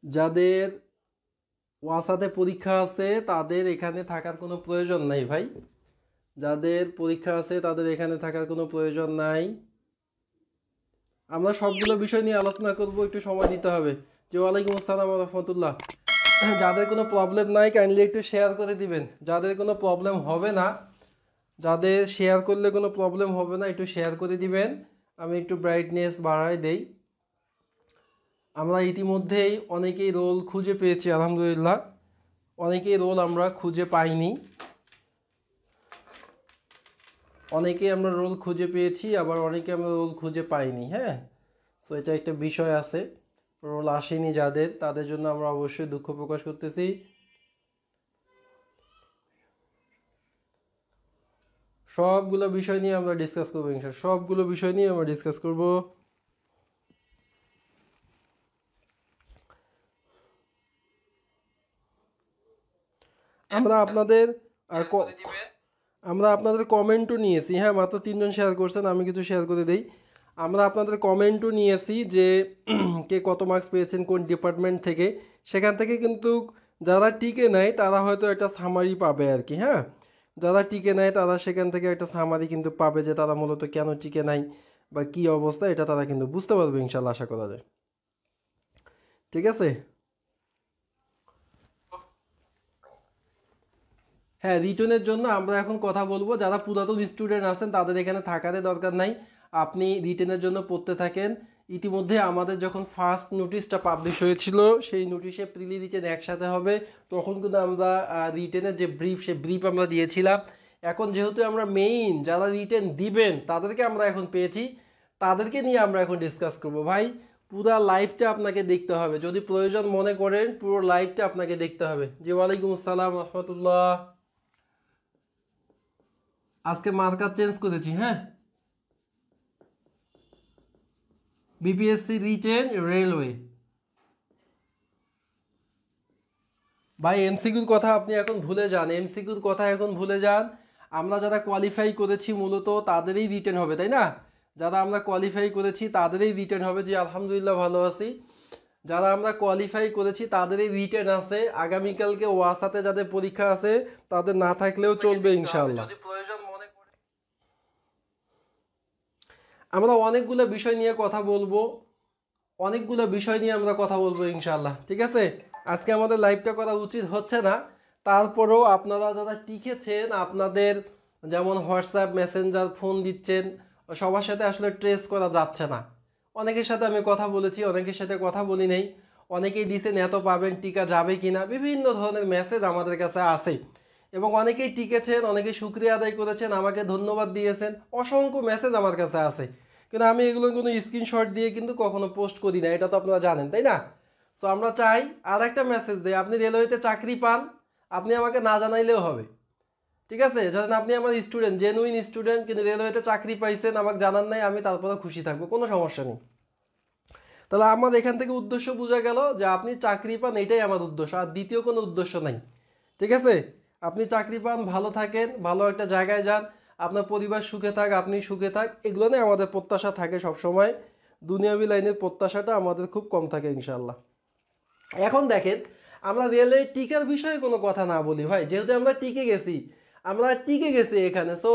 যাদের ওয়াসাতে পরীক্ষা আছে তাদের এখানে থাকার কোনো প্রয়োজন নাই ভাই। যাদের পরীক্ষা আছে তাদের এখানে থাকার কোনো প্রয়োজন নাই। আমরা সবগুলো বিষয় নিয়ে আলোচনা করব, একটু সময় দিতে হবে। জি ওয়ালাইকুম আসসালাম রহমতুল্লাহ। যাদের কোনো প্রবলেম নাই কাইন্ডলি একটু শেয়ার করে দিবেন। যাদের কোনো প্রবলেম হবে না, যাদের শেয়ার করলে কোনো প্রবলেম হবে না, একটু শেয়ার করে দিবেন। আমি একটু ব্রাইটনেস বাড়াই দেই। আমরা ইতিমধ্যেই অনেকেই রোল খুঁজে পেয়েছি আলহামদুলিল্লাহ। অনেকেই রোল আমরা খুঁজে পাইনি, অনেকেই আমরা রোল খুঁজে পেয়েছি, আবার অনেকে আমরা রোল খুঁজে পাইনি। হ্যাঁ, সো এটা একটা বিষয় আছে। রোল আসেনি যাদের, তাদের জন্য আমরা অবশ্যই দুঃখ প্রকাশ করতেছি। সবগুলো বিষয় নিয়ে আমরা ডিসকাস করবো ইনশাআল্লাহ, সবগুলো বিষয় নিয়ে আমরা ডিসকাস করব। আমরা আপনাদের আমরা আপনাদের কমেন্টও নিয়েছি। হ্যাঁ, মাত্র 3জন শেয়ার করছেন, আমি কিছু শেয়ার করে দেই। আমরা আপনাদের কমেন্টও নিয়েছি যে কে কত মার্কস পেয়েছেন কোন ডিপার্টমেন্ট থেকে। সেখান থেকে কিন্তু যারা টিকে নেয় তারা হয়তো একটা সামারি পাবে আর কি। হ্যাঁ, যারা টিকে নেয় তারা সেখান থেকে একটা সামারি কিন্তু পাবে যে তারা মূলত কেন টিকে নাই বা কী অবস্থা, এটা তারা কিন্তু বুঝতে পারবে ইনশাল্লাহ, আশা করা যায়। ঠিক আছে। হ্যাঁ, রিটার্নের জন্য আমরা এখন কথা বলবো। যারা পুরাতন স্টুডেন্ট আছেন তাদের এখানে থাকারই দরকার নাই, আপনি রিটার্নের জন্য পড়তে থাকেন। ইতিমধ্যে আমাদের যখন ফার্স্ট নোটিশটা পাবলিশ হয়েছিল সেই নোটিশে প্রিলি রিটেন একসাথে হবে, তখন কিন্তু আমরা রিটেনের যে ব্রিফ সে ব্রিফ আমরা দিয়েছিলাম। এখন যেহেতু আমরা মেইন যারা রিটেন দিবেন তাদেরকে আমরা এখন পেয়েছি, তাদেরকে নিয়ে আমরা এখন ডিসকাস করব। ভাই পুরো লাইফটা আপনাকে দেখতে হবে, যদি প্রয়োজন মনে করেন পুরো লাইফটা আপনাকে দেখতে হবে। জি ওয়ালাইকুম আসসালাম রহমতুল্লাহ। আজকে মার্কার চেঞ্জ করেছি। হ্যাঁ, বিপিএসসি রিটেন রেলওয়ে। ভাই এমসিকিউর কথা আপনি এখন ভুলে যান, এমসিকিউর কথা এখন ভুলে যান। আমরা যারা কোয়ালিফাই করেছি মূলত তাদেরই রিটেন হবে, তাই না? যারা আমরা কোয়ালিফাই করেছি তাদেরই রিটেন হবে। যে আলহামদুলিল্লাহ ভালো আছি। যারা আমরা কোয়ালিফাই করেছি তাদেরই রিটেন আছে। আগামীকালকে ওয়াসাতে যাদের পরীক্ষা আছে তাদের না থাকলেও চলবে ইনশাআল্লাহ। আমরা অনেকগুলো বিষয় নিয়ে কথা বলবো, অনেকগুলো বিষয় নিয়ে আমরা কথা বলবো ইনশাআল্লাহ। ঠিক আছে, আজকে আমাদের লাইভটা করা উচিত হচ্ছে না, তারপরেও আপনারা যারা টিকেছেন, আপনাদের যেমন হোয়াটসঅ্যাপ মেসেঞ্জার ফোন দিচ্ছেন, সবার সাথে আসলে ট্রেস করা যাচ্ছে না। অনেকের সাথে আমি কথা বলেছি, অনেকের সাথে কথা বলি নেই। অনেকেই দিছেন এত পাবেন, টিকা যাবে কিনা, বিভিন্ন ধরনের মেসেজ আমাদের কাছে আসে। এবং অনেকেই টিকেছেন, অনেকেই শুকরিয়া আদায় করেছেন, আমাকে ধন্যবাদ দিয়েছেন, অসংখ্য মেসেজ আমার কাছে আসে। কিন্তু আমি এগুলো কোনো স্ক্রিনশট দিয়ে কিন্তু কখনো পোস্ট করি না, এটা তো আপনারা জানেন, তাই না? সো আমরা চাই আর একটা মেসেজ দেয়, আপনি রেলওয়েতে চাকরি পান, আপনি আমাকে না জানাইলেও হবে। ঠিক আছে, ধরেন আপনি আমার স্টুডেন্ট, জেনুইন স্টুডেন্ট, কিন্তু রেলওয়েতে চাকরি পাইছেন, আমাকে জানান নাই, আমি তারপরে খুশি থাকবো, কোনো সমস্যা নেই। তাহলে আমার এখান থেকে উদ্দেশ্য বোঝা গেল যে আপনি চাকরি পান, এটাই আমার উদ্দেশ্য, আর দ্বিতীয় কোনো উদ্দেশ্য নাই। ঠিক আছে, আপনি চাকরি পান, ভালো থাকেন, ভালো একটা জায়গায় যান, আপনার পরিবার সুখে থাক, আপনি সুখে থাক, এগুলো নিয়ে আমাদের প্রত্যাশা থাকে সবসময়। দুনিয়াবি লাইনের প্রত্যাশাটা আমাদের খুব কম থাকে ইনশাল্লাহ। এখন দেখেন, আমরা রেলের টিকার বিষয়ে কোনো কথা না বলি ভাই, যেহেতু আমরা টিকে গেছি, আমরা টিকে গেছি এখানে। সো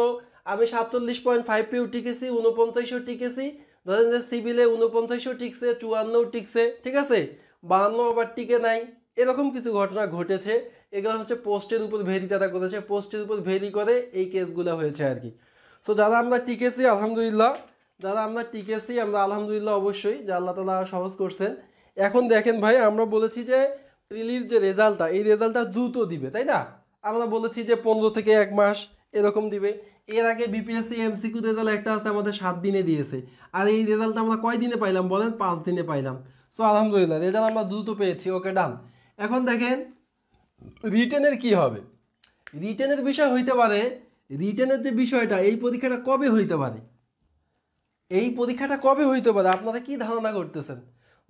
আমি 47.5 পেও টিকেছি, 49ও টিকেছি, ধরেন যে সিভিলে 49ও টিকছে, 54ও টিকছে, ঠিক আছে, 52 আবার টিকে নাই। এরকম কিছু ঘটনা ঘটেছে। এগুলো হচ্ছে পোস্টের উপর ভেরি তারা করেছে, পোস্টের উপর ভেরি করে এই কেসগুলো হয়েছে আর কি। সো যারা আমরা টিকেছি আলহামদুলিল্লাহ, যারা আমরা টিকেছি আমরা আলহামদুলিল্লাহ, অবশ্যই যে আল্লাহ তাআলা সহজ করছেন। এখন দেখেন ভাই, আমরা বলেছি যে প্রিলির যে রেজাল্টটা, এই রেজাল্টটা দ্রুত দিবে, তাই না? আমরা বলেছি যে 15 থেকে 1 মাস এরকম দিবে। এর আগে বিপিএসসি এমসিকিউ রেজাল্ট একটা আছে আমাদের 7 দিনে দিয়েছে, আর এই রেজাল্টটা আমরা কয় দিনে পাইলাম বলেন? 5 দিনে পাইলাম। সো আলহামদুলিল্লাহ রেজাল্ট আমরা দ্রুত পেয়েছি, ওকে ডান। এখন দেখেন রিটেনের কি হবে। রিটেনের বিষয় হইতে পারে, রিটেনের যে বিষয়টা, এই পরীক্ষাটা কবে হইতে পারে, এই পরীক্ষাটা কবে হইতে পারে আপনারা কি ধারণা করতেছেন?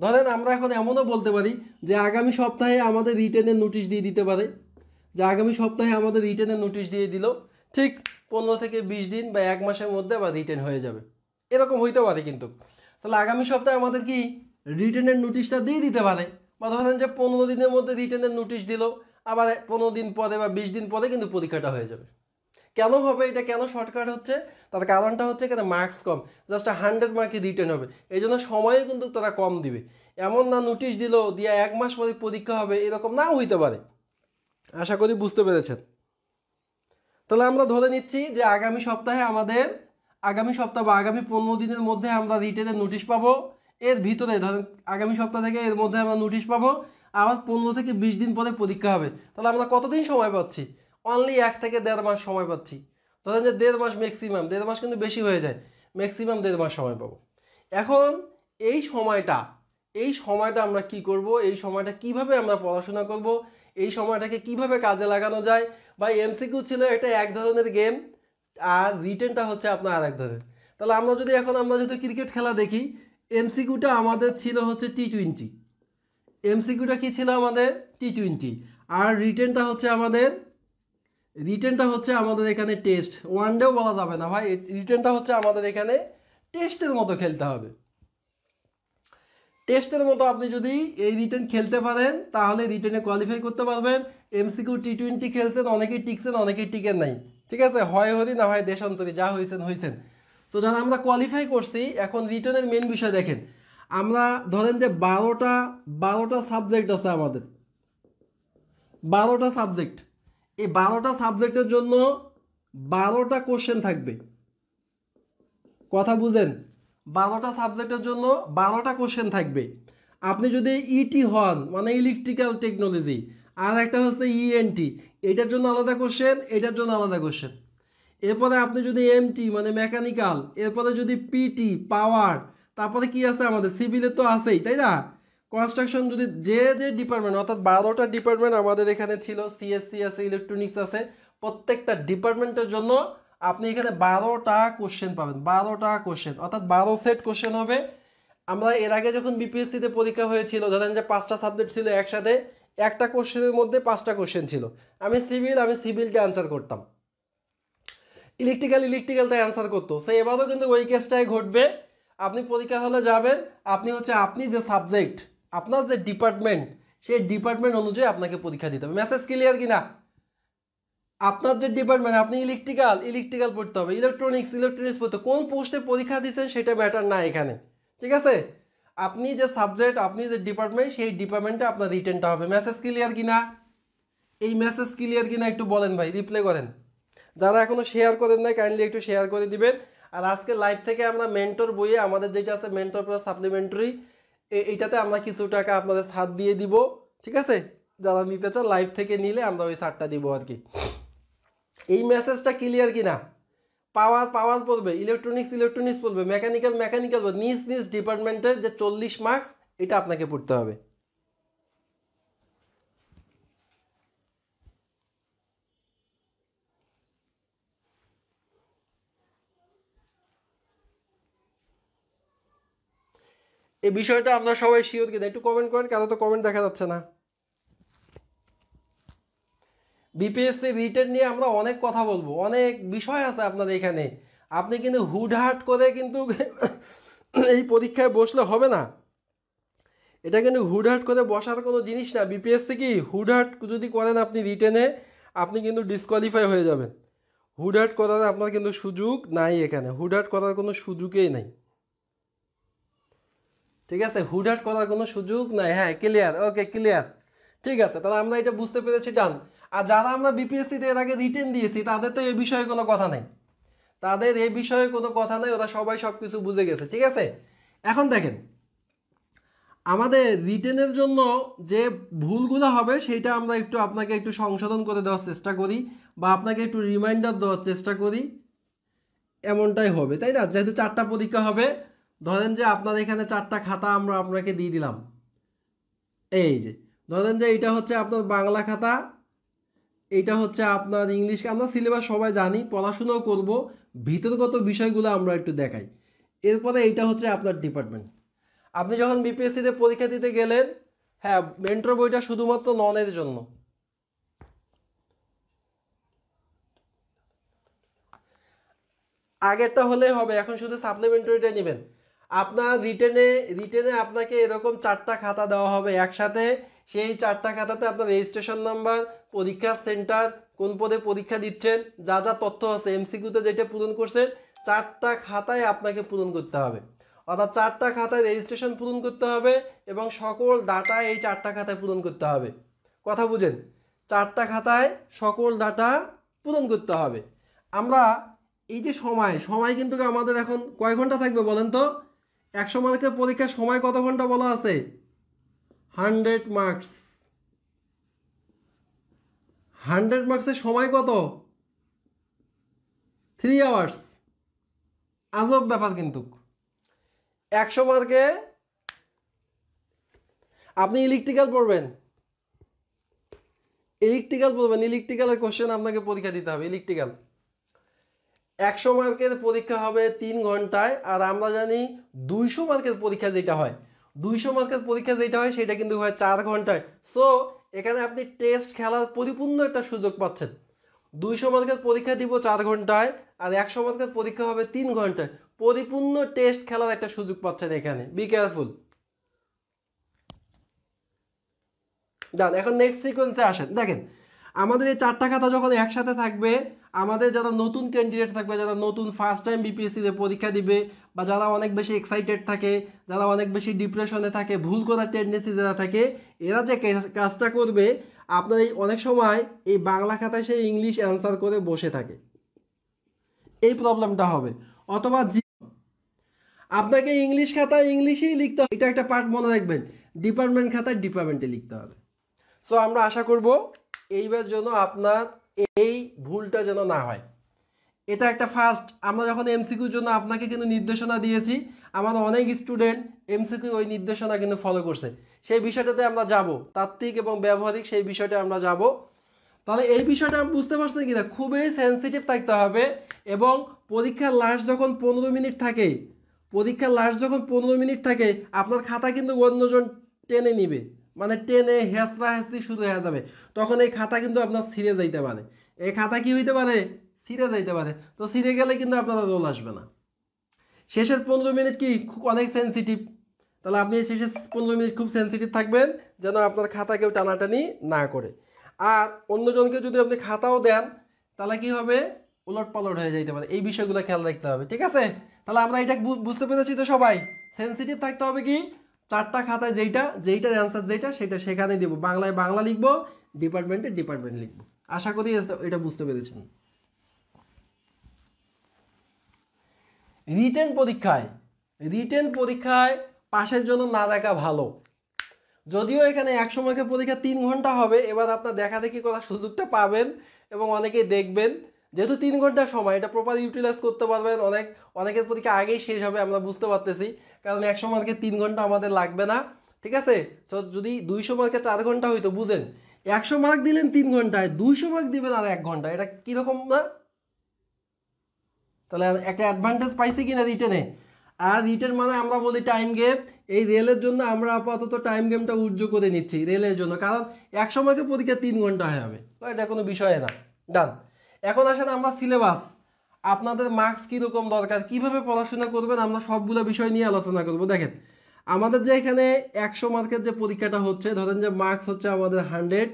ধরেন আমরা এখন এমনও বলতে পারি যে আগামী সপ্তাহে আমাদের রিটেনের নোটিশ দিয়ে দিতে পারে, যে আগামী সপ্তাহে আমাদের রিটেনের নোটিশ দিয়ে দিল, ঠিক 15 থেকে 20 দিন বা 1 মাসের মধ্যে আবার রিটেন হয়ে যাবে, এরকম হইতে পারে। কিন্তু তাহলে আগামী সপ্তাহে আমাদের কি রিটেনের নোটিশটা দিয়ে দিতে পারে, বা ধরেন যে 15 দিনের মধ্যে রিটেনের নোটিশ দিল, আবার 15 দিন পরে বা 20 দিন পরে কিন্তু পরীক্ষাটা হয়ে যাবে। কেন হবে এটা, কেন শর্টকাট হচ্ছে? তার কারণটা হচ্ছে এখানে মার্কস কম, জাস্ট 100 মার্কে রিটেন হবে, এই জন্য সময়ও কিন্তু তারা কম দিবে। এমন না নোটিশ দিল দিয়ে 1 মাস পরে পরীক্ষা হবে, এরকম নাও হইতে পারে। আশা করি বুঝতে পেরেছেন। তাহলে আমরা ধরে নিচ্ছি যে আগামী সপ্তাহ বা আগামী 15 দিনের মধ্যে আমরা রিটেনের নোটিশ পাবো। এর ভিতরে ধরেন আগামী সপ্তাহ থেকে এর মধ্যে আমরা নোটিশ পাবো, আবার 15 থেকে 20 দিন পরে পরীক্ষা হবে। তাহলে আমরা কতদিন সময় পাচ্ছি? অনলি 1 থেকে 1.5 মাস সময় পাচ্ছি। ধরেন যে 1.5 মাস ম্যাক্সিমাম, 1.5 মাস কিন্তু বেশি হয়ে যায়, ম্যাক্সিমাম 1.5 মাস সময় পাবো। এখন এই সময়টা এই সময়টা আমরা কি করব, এই সময়টা কিভাবে আমরা পড়াশোনা করব, এই সময়টাকে কিভাবে কাজে লাগানো যায়। বা এমসিকিউ ছিল এটা এক ধরনের গেম, আর রিটেনটা হচ্ছে আপনার আর এক ধরনের। তাহলে আমরা যদি ক্রিকেট খেলা দেখি, এমসিকিউটা আমাদের ছিল হচ্ছে T20, এমসিকিউটা কি ছিল আমাদের T20, আর রিটেনটা হচ্ছে আমাদের এখানে টেস্ট, ওয়ানডেও বলা যাবে না ভাই, রিটেনটা হচ্ছে আমাদের এখানে টেস্টের মতো খেলতে হবে। টেস্টের মতো আপনি যদি এই রিটেন খেলতে পারেন তাহলে রিটেনে কোয়ালিফাই করতে পারবেন। এমসিকিউ T20 খেলছেন, অনেকেই টিকছেন, অনেকেই টিকেন নাই, ঠিক আছে, হয় হরি না হয় দেশান্তরী, যা হয়েছেন। তো যারা আমরা কোয়ালিফাই করছি, এখন রিটেনের মেন বিষয় দেখেন, আমরা ধরেন যে 12টা সাবজেক্ট আছে আমাদের, 12টা সাবজেক্ট, এই 12টা সাবজেক্টের জন্য 12টা কোশ্চেন থাকবে। কথা বুঝেন, 12টা সাবজেক্টের জন্য 12টা কোশ্চেন থাকবে। আপনি যদি ইটি হন মানে ইলেকট্রিক্যাল টেকনোলজি, আর একটা হচ্ছে ইএনটি, এটার জন্য আলাদা কোশ্চেন, এটার জন্য আলাদা কোশ্চেন। এরপরে আপনি যদি এমটি মানে মেকানিক্যাল, এরপরে যদি পিটি পাওয়ার, তারপরে কি আছে আমাদের সিভিলের তো আছেই, তাই না, কনস্ট্রাকশন, যদি যে ডিপার্টমেন্ট, অর্থাৎ 12টা ডিপার্টমেন্ট আমাদের এখানে ছিল, সিএসসি আছে, ইলেকট্রনিক্স আছে, প্রত্যেকটা ডিপার্টমেন্টের জন্য আপনি এখানে 12টা কোশ্চেন পাবেন, 12টা কোশ্চেন, অর্থাৎ 12 সেট কোশ্চেন হবে। আমরা এর আগে যখন বিপিএসসিতে পরীক্ষা হয়েছিল, ধরেন যে 5টা সাবজেক্ট ছিল একসাথে, একটা কোশ্চেনের মধ্যে 5টা কোশ্চেন ছিল। আমি সিভিলটা অ্যান্সার করতাম, ইলেকট্রিক্যালটা অ্যান্সার করতো। সে এবারও কিন্তু ওই কেসটাই ঘটবে। আপনি পরীক্ষা হলে যাবেন, আপনি যে সাবজেক্ট, আপনার যে ডিপার্টমেন্ট, সেই ডিপার্টমেন্ট অনুযায়ী আপনাকে পরীক্ষা দিতে হবে। মেসেজ ক্লিয়ার কিনা? আপনার যে ডিপার্টমেন্ট, আপনি ইলেকট্রিক্যাল পড়তে হবে, ইলেকট্রনিক্স পড়তে, কোন পোস্টে পরীক্ষা দিচ্ছেন সেটা ম্যাটার না এখানে, ঠিক আছে। আপনি যে সাবজেক্ট, আপনি যে ডিপার্টমেন্ট, সেই ডিপার্টমেন্টে আপনার রিটেনটা হবে। মেসেজ ক্লিয়ার কিনা? এই মেসেজ ক্লিয়ার কিনা একটু বলেন ভাই, রিপ্লাই করেন। যারা এখনো শেয়ার করেন নাই কাইন্ডলি একটু শেয়ার করে দিবেন। আর আজকে লাইভ থেকে আমরা মেন্টর বইয়ে আমাদের যেটা আছে মেন্টর প্লাস সাপ্লিমেন্টারি, এইটাতে আমরা কিছু টাকা আপনাদের ছাড় দিয়ে দিব, ঠিক আছে। যারা নিতে চান লাইভ থেকে নিলে আমরা ওই ছাড়টা দিব আর কি। এই মেসেজটা ক্লিয়ার কিনা? পাওয়ার পড়বে, ইলেকট্রনিক্স পড়বে, মেকানিক্যাল পড়বে, নিজ ডিপার্টমেন্টের যে 40 মার্কস, এটা আপনাকে পড়তে হবে। এই বিষয়টা আমরা সবাই শিওর কিনা একটু কমেন্ট করেন, কারো তো কমেন্ট দেখা যাচ্ছে না। বিপিএসসি রিটেন নিয়ে আমরা অনেক কথা বলবো, অনেক বিষয় আছে আপনাদের এখানে। আপনি কিন্তু হুটহাট করে কিন্তু এই পরীক্ষায় বসলে হবে না। এটা কিন্তু হুটহাট করে বসার কোনো জিনিস না। বিপিএসসি কি হুটহাট যদি করেন আপনি রিটেনে, আপনি কিন্তু ডিসকোয়ালিফাই হয়ে যাবেন। হুটহাট করার আপনার কিন্তু সুযোগ নাই এখানে, হুটহাট করার কোনো সুযোগই নাই, ঠিক আছে, হুটহাট করার কোনো সুযোগ নাই। হ্যাঁ ক্লিয়ার, ওকে ক্লিয়ার, ঠিক আছে। তাহলে আমরা এটা বুঝতে পেরেছি, ডান। আর যারা আমরা বিপিএসসিতে এর আগে রিটেন দিয়েছি তাদের তো এই বিষয়ে কোনো কথা নাই, ওরা সবাই সব কিছু বুঝে গেছে, ঠিক আছে। এখন দেখেন, আমাদের রিটেনের জন্য যে ভুলগুলো হবে সেইটা আমরা আপনাকে একটু সংশোধন করে দেওয়ার চেষ্টা করি, বা আপনাকে একটু রিমাইন্ডার দেওয়ার চেষ্টা করি, এমনটাই হবে, তাই না। যেহেতু 4টা পরীক্ষা হবে, ধরেন যে আপনার এখানে 4টা খাতা আমরা আপনাকে দিয়ে দিলাম। এই যে ধরেন যে এটা হচ্ছে আপনার বাংলা খাতা, এটা হচ্ছে আপনার ইংলিশ। আমরা সিলেবাস সবাই জানি, পড়াশোনাও করব, ভিতরগত বিষয়গুলো আমরা একটু দেখাই। এরপরে এইটা হচ্ছে আপনার ডিপার্টমেন্ট। আপনি যখন বিপিএসসিতে পরীক্ষা দিতে গেলেন, হ্যাঁ মেন্টর বইটা শুধুমাত্র ননের জন্য, আগেরটা হলেই হবে, এখন শুধু সাপ্লিমেন্টারিটা নেবেন। আপনার রিটেনে আপনাকে এরকম 4টা খাতা দেওয়া হবে একসাথে। সেই 4টা খাতাতে আপনার রেজিস্ট্রেশন নাম্বার, পরীক্ষা সেন্টার, কোন পদে পরীক্ষা দিচ্ছেন, যা যা তথ্য আছে এমসিকিউতে যেটা পূরণ করছেন 4টা খাতায় আপনাকে পূরণ করতে হবে। অর্থাৎ 4টা খাতায় রেজিস্ট্রেশন পূরণ করতে হবে এবং সকল ডাটা এই 4টা খাতায় পূরণ করতে হবে। কথা বুঝেন? 4টা খাতায় সকল ডাটা পূরণ করতে হবে। আমরা এই যে সময় কিন্তু আমাদের এখন কয় ঘন্টা থাকবে বলেন তো? 100 মার্কের পরীক্ষার সময় কত ঘন্টা বলা আছে? 100 মার্কস। 100 মার্কসের সময় কত? 3 আওয়ার্স। আজব ব্যাপার কিন্তু। 100 মার্কে আপনি ইলেকট্রিক্যাল পড়বেন, ইলেকট্রিক্যালের কোশ্চেন আপনাকে পরীক্ষা দিতে হবে। ইলেকট্রিক্যাল 100 মার্কের পরীক্ষা হবে 3 ঘন্টায়। আর আমরা জানি 200 মার্কের পরীক্ষা যেটা হয়, 200 মার্কের পরীক্ষা যেটা হয় সেটা কিন্তু হয় 4 ঘন্টায়। সো এখানে আপনি টেস্ট খেলার পরিপূর্ণ একটা সুযোগ পাচ্ছেন। 200 মার্কের পরীক্ষা দিব 4 ঘন্টায়, আর 100 মার্কের পরীক্ষা হবে 3 ঘন্টায়। পরিপূর্ণ টেস্ট খেলার একটা সুযোগ পাচ্ছেন এখানে। Be careful. জান, এখন নেক্সট সিকোয়েন্সে আসেন। দেখেন, আমাদের এই 4টা খাতা যখন একসাথে থাকবে, আমাদের যারা নতুন ক্যান্ডিডেট থাকবে, যারা নতুন ফার্স্ট টাইম বিপিএসসিতে পরীক্ষা দিবে, বা যারা অনেক বেশি এক্সাইটেড থাকে, যারা অনেক বেশি ডিপ্রেশনে থাকে, ভুল করার টেন্ডেন্সি যারা থাকে, এরা যে কাজটা করবে, আপনার এই অনেক সময় এই বাংলা খাতায় সে ইংলিশ অ্যান্সার করে বসে থাকে, এই প্রবলেমটা হবে। অথবা আপনাকে ইংলিশ খাতায় ইংলিশেই লিখতে হবে, এটা একটা পার্ট মনে রাখবেন। ডিপার্টমেন্ট খাতায় ডিপার্টমেন্টে লিখতে হবে। সো আমরা আশা করব এইবার জন্য আপনার এই ভুলটা যেন না হয়। এটা একটা ফার্স্ট। আমরা যখন এমসিকিউর জন্য আপনাকে কিন্তু নির্দেশনা দিয়েছি, আমাদের অনেক স্টুডেন্ট এমসিকিউ ওই নির্দেশনা কিন্তু ফলো করছে। সেই বিষয়টাতে আমরা যাব, তাত্ত্বিক এবং ব্যবহারিক সেই বিষয়টা আমরা যাব। তাহলে এই বিষয়টা আমি বুঝতে পারছেন কিনা? খুবই সেন্সিটিভ থাকতে হবে। এবং পরীক্ষার লাস্ট যখন 15 মিনিট থাকে, আপনার খাতা কিন্তু অন্যজন টেনে নিবে, মানে টেনে হেঁচড়া হেঁচড়ি শুরু হয়ে যাবে। তখন এই খাতা কিন্তু আপনার ছিঁড়ে যাইতে পারে। এই খাতা কি হইতে পারে? ছিঁড়ে যাইতে পারে। তো ছিঁড়ে গেলে কিন্তু আপনার রোল আসবে না। শেষের 15 মিনিট কি অনেক সেন্সিটিভ। তাহলে আপনি শেষের 15 মিনিট খুব সেন্সিটিভ থাকবেন, যেন আপনার খাতা কেউ টানাটানি না করে। আর অন্যজনকে যদি আপনি খাতাও দেন, তাহলে কি হবে? উলট পালট হয়ে যাইতে পারে। এই বিষয়গুলো খেয়াল রাখতে হবে, ঠিক আছে? তাহলে আমরা এটা বুঝতে পেরেছি তো সবাই। সেন্সিটিভ থাকতে হবে কি? 4টা খাতায় যেইটার অ্যান্সার সেটা সেখানে দিব। বাংলায় বাংলা লিখবো, ডিপার্টমেন্টে ডিপার্টমেন্ট লিখবো। আশা করি এটা বুঝতে পেরেছেন। রিটেন পরীক্ষায় পাশের জন্য না দেখা ভালো। যদিও এখানে 100 মার্কের পরীক্ষা 3 ঘন্টা হবে, এবার আপনার দেখা দেখি করার সুযোগটা পাবেন এবং অনেকেই দেখবেন। যেহেতু 3 ঘন্টা সময়, এটা প্রপার ইউটিলাইজ করতে পারবেন। অনেকের পরীক্ষা আগেই শেষ হবে, আমরা বুঝতে পারতেছি, কারণ 100 মার্কের 3 ঘন্টা আমাদের লাগবে না, ঠিক আছে? তো যদি 200 মার্কে 4 ঘন্টা হইতো, বুঝেন 100 মার্ক দিলেন 3 ঘন্টায়, 200 মার্ক দিবেন আর 1 ঘন্টা, এটা কীরকম না? তাহলে একটা অ্যাডভান্টেজ পাইছি কিনা রিটেনে। আর রিটেন মানে আমরা বলি টাইম গেম। এই রেলের জন্য আমরা আপাতত টাইম গেমটা উজ্জ্ব করে নিচ্ছি রেলের জন্য, কারণ 100 মার্কের পরীক্ষা 3 ঘন্টা হয়ে যাবে, তো এটা কোনো বিষয় না। ডান। এখন আসেন আমরা সিলেবাস, আপনাদের মার্কস কীরকম দরকার, কিভাবে পড়াশোনা করবেন, আমরা সবগুলো বিষয় নিয়ে আলোচনা করব। দেখেন, আমাদের যে এখানে 100 মার্কের যে পরীক্ষাটা হচ্ছে, ধরেন যে মার্কস হচ্ছে আমাদের 100।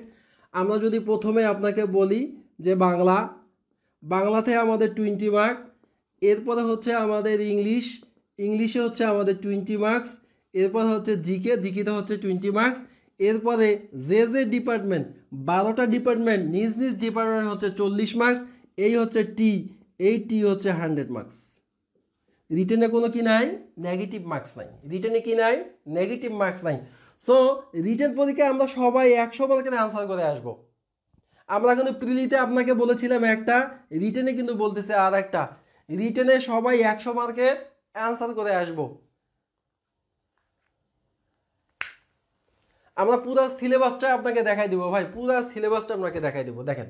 আমরা যদি প্রথমে আপনাকে বলি যে বাংলাতে আমাদের 20 মার্ক, এরপরে হচ্ছে আমাদের ইংলিশে হচ্ছে আমাদের 20 মার্কস, এরপর হচ্ছে জিকেতে হচ্ছে 20 মার্কস, এরপরে যে ডিপার্টমেন্ট 12টা ডিপার্টমেন্ট নিজ ডিপার্টমেন্ট হচ্ছে 40 মার্কস, এই হচ্ছে এই টি হচ্ছে 100 মার্কস। রিটেনে কোনো কি নাই? নেগেটিভ মার্কস নাই। রিটেনে কি নাই? নেগেটিভ মার্কস নাই। সো রিটেন পরীক্ষায় আমরা সবাই 100 মার্কের অ্যান্সার করে আসবো। আমরা কিন্তু প্রিলিতে আপনাকে বলেছিলাম একটা, রিটেনে কিন্তু বলতেছে আর একটা। রিটেনে সবাই 100 মার্কে অ্যান্সার করে আসব। আমরা পুরো সিলেবাসটা আপনাকে দেখাই দিব ভাই, পুরো সিলেবাসটা আপনাকে দেখাই দিব। দেখেন,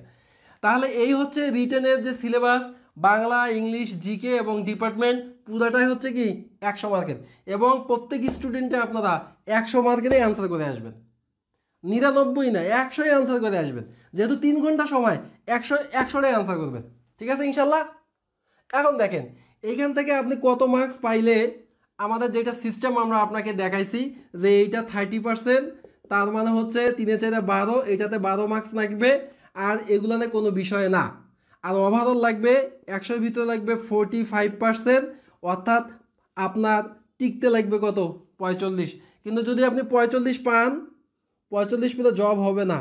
তাহলে এই হচ্ছে রিটেনের যে সিলেবাস, বাংলা, ইংলিশ, জিকে এবং ডিপার্টমেন্ট পুরোটাই হচ্ছে কি 100 মার্কের। এবং প্রত্যেক স্টুডেন্টে আপনারা 100 মার্কেরই অ্যান্সার করে আসবেন। 99 না, 100ই অ্যান্সার করে আসবেন। যেহেতু 3 ঘন্টা সময়, 100টাই অ্যান্সার করবেন, ঠিক আছে ইনশাল্লাহ? এখন দেখেন, এইখান থেকে আপনি কত মার্কস পাইলে আমাদের যেটা সিস্টেম আমরা আপনাকে দেখাইছি যে এইটা 30%, তার মানে হচ্ছে 3-4-12, এটাতে 12 মার্কস লাগবে। আর এগুলো কোনো বিষয় না। আর ওভারঅল লাগবে 100-র ভিতরে লাগবে 45%, অর্থাৎ আপনার টিকতে লাগবে কত? 45। কিন্তু যদি আপনি 45 পান, 45 পেলে জব হবে না।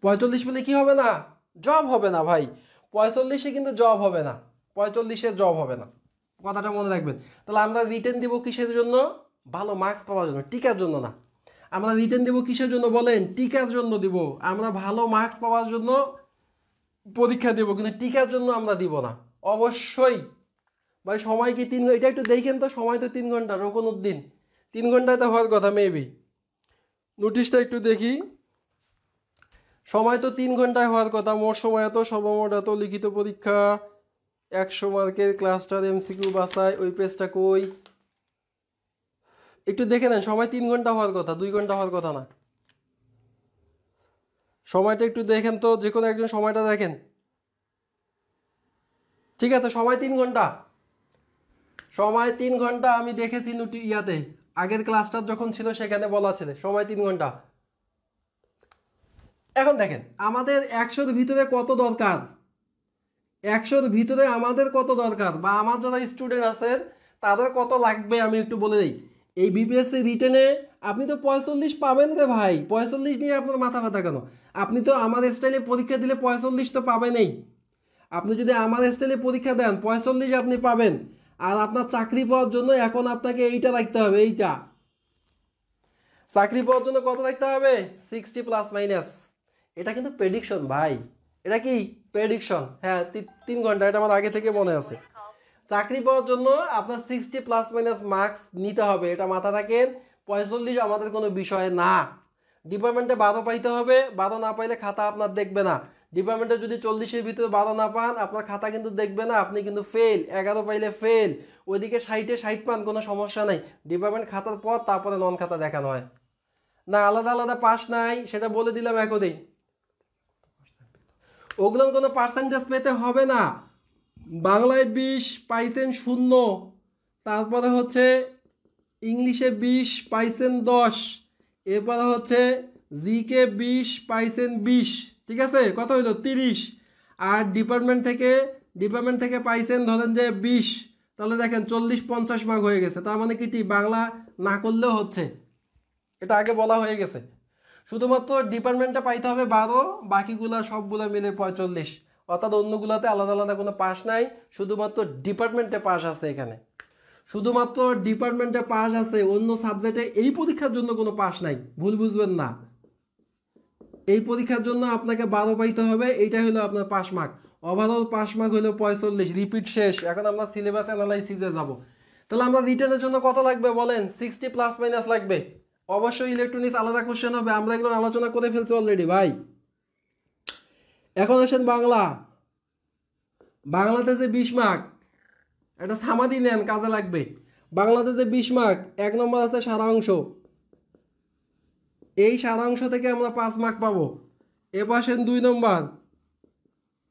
45 পেলে কি হবে না? জব হবে না ভাই। 45-এ কিন্তু জব হবে না, 45-এ জব হবে না, কথাটা মনে রাখবেন। তাহলে আমরা রিটেন দিব কিসের জন্য? ভালো মার্কস পাওয়ার জন্য, টিকার জন্য না। আমরা রিটেন দিব কিসের জন্য বলেন? টিকার জন্য দিব। আমরা ভালো মার্কস পাওয়ার জন্য পরীক্ষা দেব, কিন্তু টিকার জন্য আমরা দিব না অবশ্যই। ভাই সময় কি 3 ঘন্টা? এটা একটু দেখেন তো, সময় তো 3 ঘন্টা। রকনউদ্দিন 3 ঘন্টায় তো হওয়ার কথা মেবি। নোটিশটা একটু দেখি, সময় তো 3 ঘন্টায় হওয়ার কথা। মোট সময় এত, সর্বমোট এত, লিখিত পরীক্ষা 100 মার্কের, ক্লাস্টার এমসিকিউ বাছাই, ওই পেজটা কই একটু দেখে নেন। সময় 3 ঘন্টা হওয়ার কথা, 2 ঘন্টা হওয়ার কথা না। সময়টা একটু দেখেন তো, যে কোনো একজন সময়টা দেখেন। ঠিক আছে, সময় 3 ঘন্টা। সময় 3 ঘন্টা আমি দেখেছি ইয়াতে, আগের ক্লাসটা যখন ছিল সেখানে বলা ছিল সময় 3 ঘন্টা। এখন দেখেন আমাদের 100-র ভিতরে কত দরকার, 100-র ভিতরে আমাদের কত দরকার, বা আমার যারা স্টুডেন্ট আছেন তাদের কত লাগবে আমি একটু বলে দিই। এই বিপিএসসি রিটেনে আপনি তো 45 পাবেন রে ভাই। 45 নিয়ে আপনার মাথা ব্যথা কেন? আপনি তো আমার স্টাইলে পরীক্ষা দিলে 45 তো পাবেনই। আপনি যদি আমার স্টাইলে পরীক্ষা দেন 45 আপনি পাবেন। আর আপনার চাকরি পাওয়ার জন্য এখন আপনাকে এইটা রাখতে হবে, এইটা। চাকরি পাওয়ার জন্য কত রাখতে হবে? 60 প্লাস মাইনাস। এটা কিন্তু প্রেডিকশন ভাই, এটা কি প্রেডিকশন? হ্যাঁ, 3 ঘন্টা, এটা আমার আগে থেকে মনে আছে। চাকরি পাওয়ার জন্য আপনার 60 প্লাস মাইনাস মার্কস নিতে হবে, এটা মাথা রাখেন। 45 আমাদের কোনো বিষয় না। ডিপার্টমেন্টে 12 পাইতে হবে, 12 না পাইলে খাতা আপনার দেখবে না। ডিপার্টমেন্টে যদি 40-এর ভিতরে 12 না পান, আপনার খাতা কিন্তু দেখবে না, আপনি কিন্তু ফেল। 11 পাইলে ফেল। ওইদিকে 60-এ 60 পান, কোনো সমস্যা নাই। ডিপার্টমেন্ট খাতার পর তারপরে নন খাতা দেখানো হয় না। আলাদা আলাদা পাস নাই, সেটা বলে দিলাম এখনই। ওগুলোর কোনো পার্সেন্টেজ পেতে হবে না। বাংলায় 20 পাইছেন 0, তারপরে হচ্ছে ইংলিশে 20 পাইছেন 10, এরপরে হচ্ছে জিকে 20 পাইছেন 20, ঠিক আছে? কত হইলো? 30। আর ডিপার্টমেন্ট থেকে পাইছেন ধরেন যে 20, তাহলে দেখেন 40-50 মার্ক হয়ে গেছে। তার মানে কি বাংলা না করলেও হচ্ছে, এটা আগে বলা হয়ে গেছে। শুধুমাত্র ডিপার্টমেন্টে পাইতে হবে 12, বাকিগুলা সবগুলো মিলে 45। অর্থাৎ অন্যগুলোতে আলাদা আলাদা কোনো পাস নাই, শুধুমাত্র ডিপার্টমেন্টে পাস আছে। এখানে শুধুমাত্র ডিপার্টমেন্টে পাস আছে, অন্য সাবজেক্টে এই পরীক্ষার জন্য কোনো পাস নাই, ভুল বুঝবেন না। এই পরীক্ষার জন্য আপনাকে 12 পাইতে হবে, এইটা হলো আপনার pass mark. Overall pass mark হলো 45। রিপিট শেষ। এখন আমরা সিলেবাস অ্যানালাইসিসে যাব। তাহলে আমরা রিটেনের জন্য কত লাগবে বলেন? 60 প্লাস মাইনাস লাগবে। অবশ্যই ইলেকট্রনিক্স আলাদা কোশ্চেন হবে, আমরা এগুলো আলোচনা করে ফেলছি অলরেডি ভাই। এখন আসেন বাংলা। বাংলাতে যে 20 মার্ক, একটা সামাদি নেন, কাজে লাগবে। বাংলাতে যে 20 মার্ক, 1 নম্বর আছে সারাংশ। এই সারাংশ থেকে আমরা 5 মার্ক পাবো। এবার আসেন 2 নম্বর।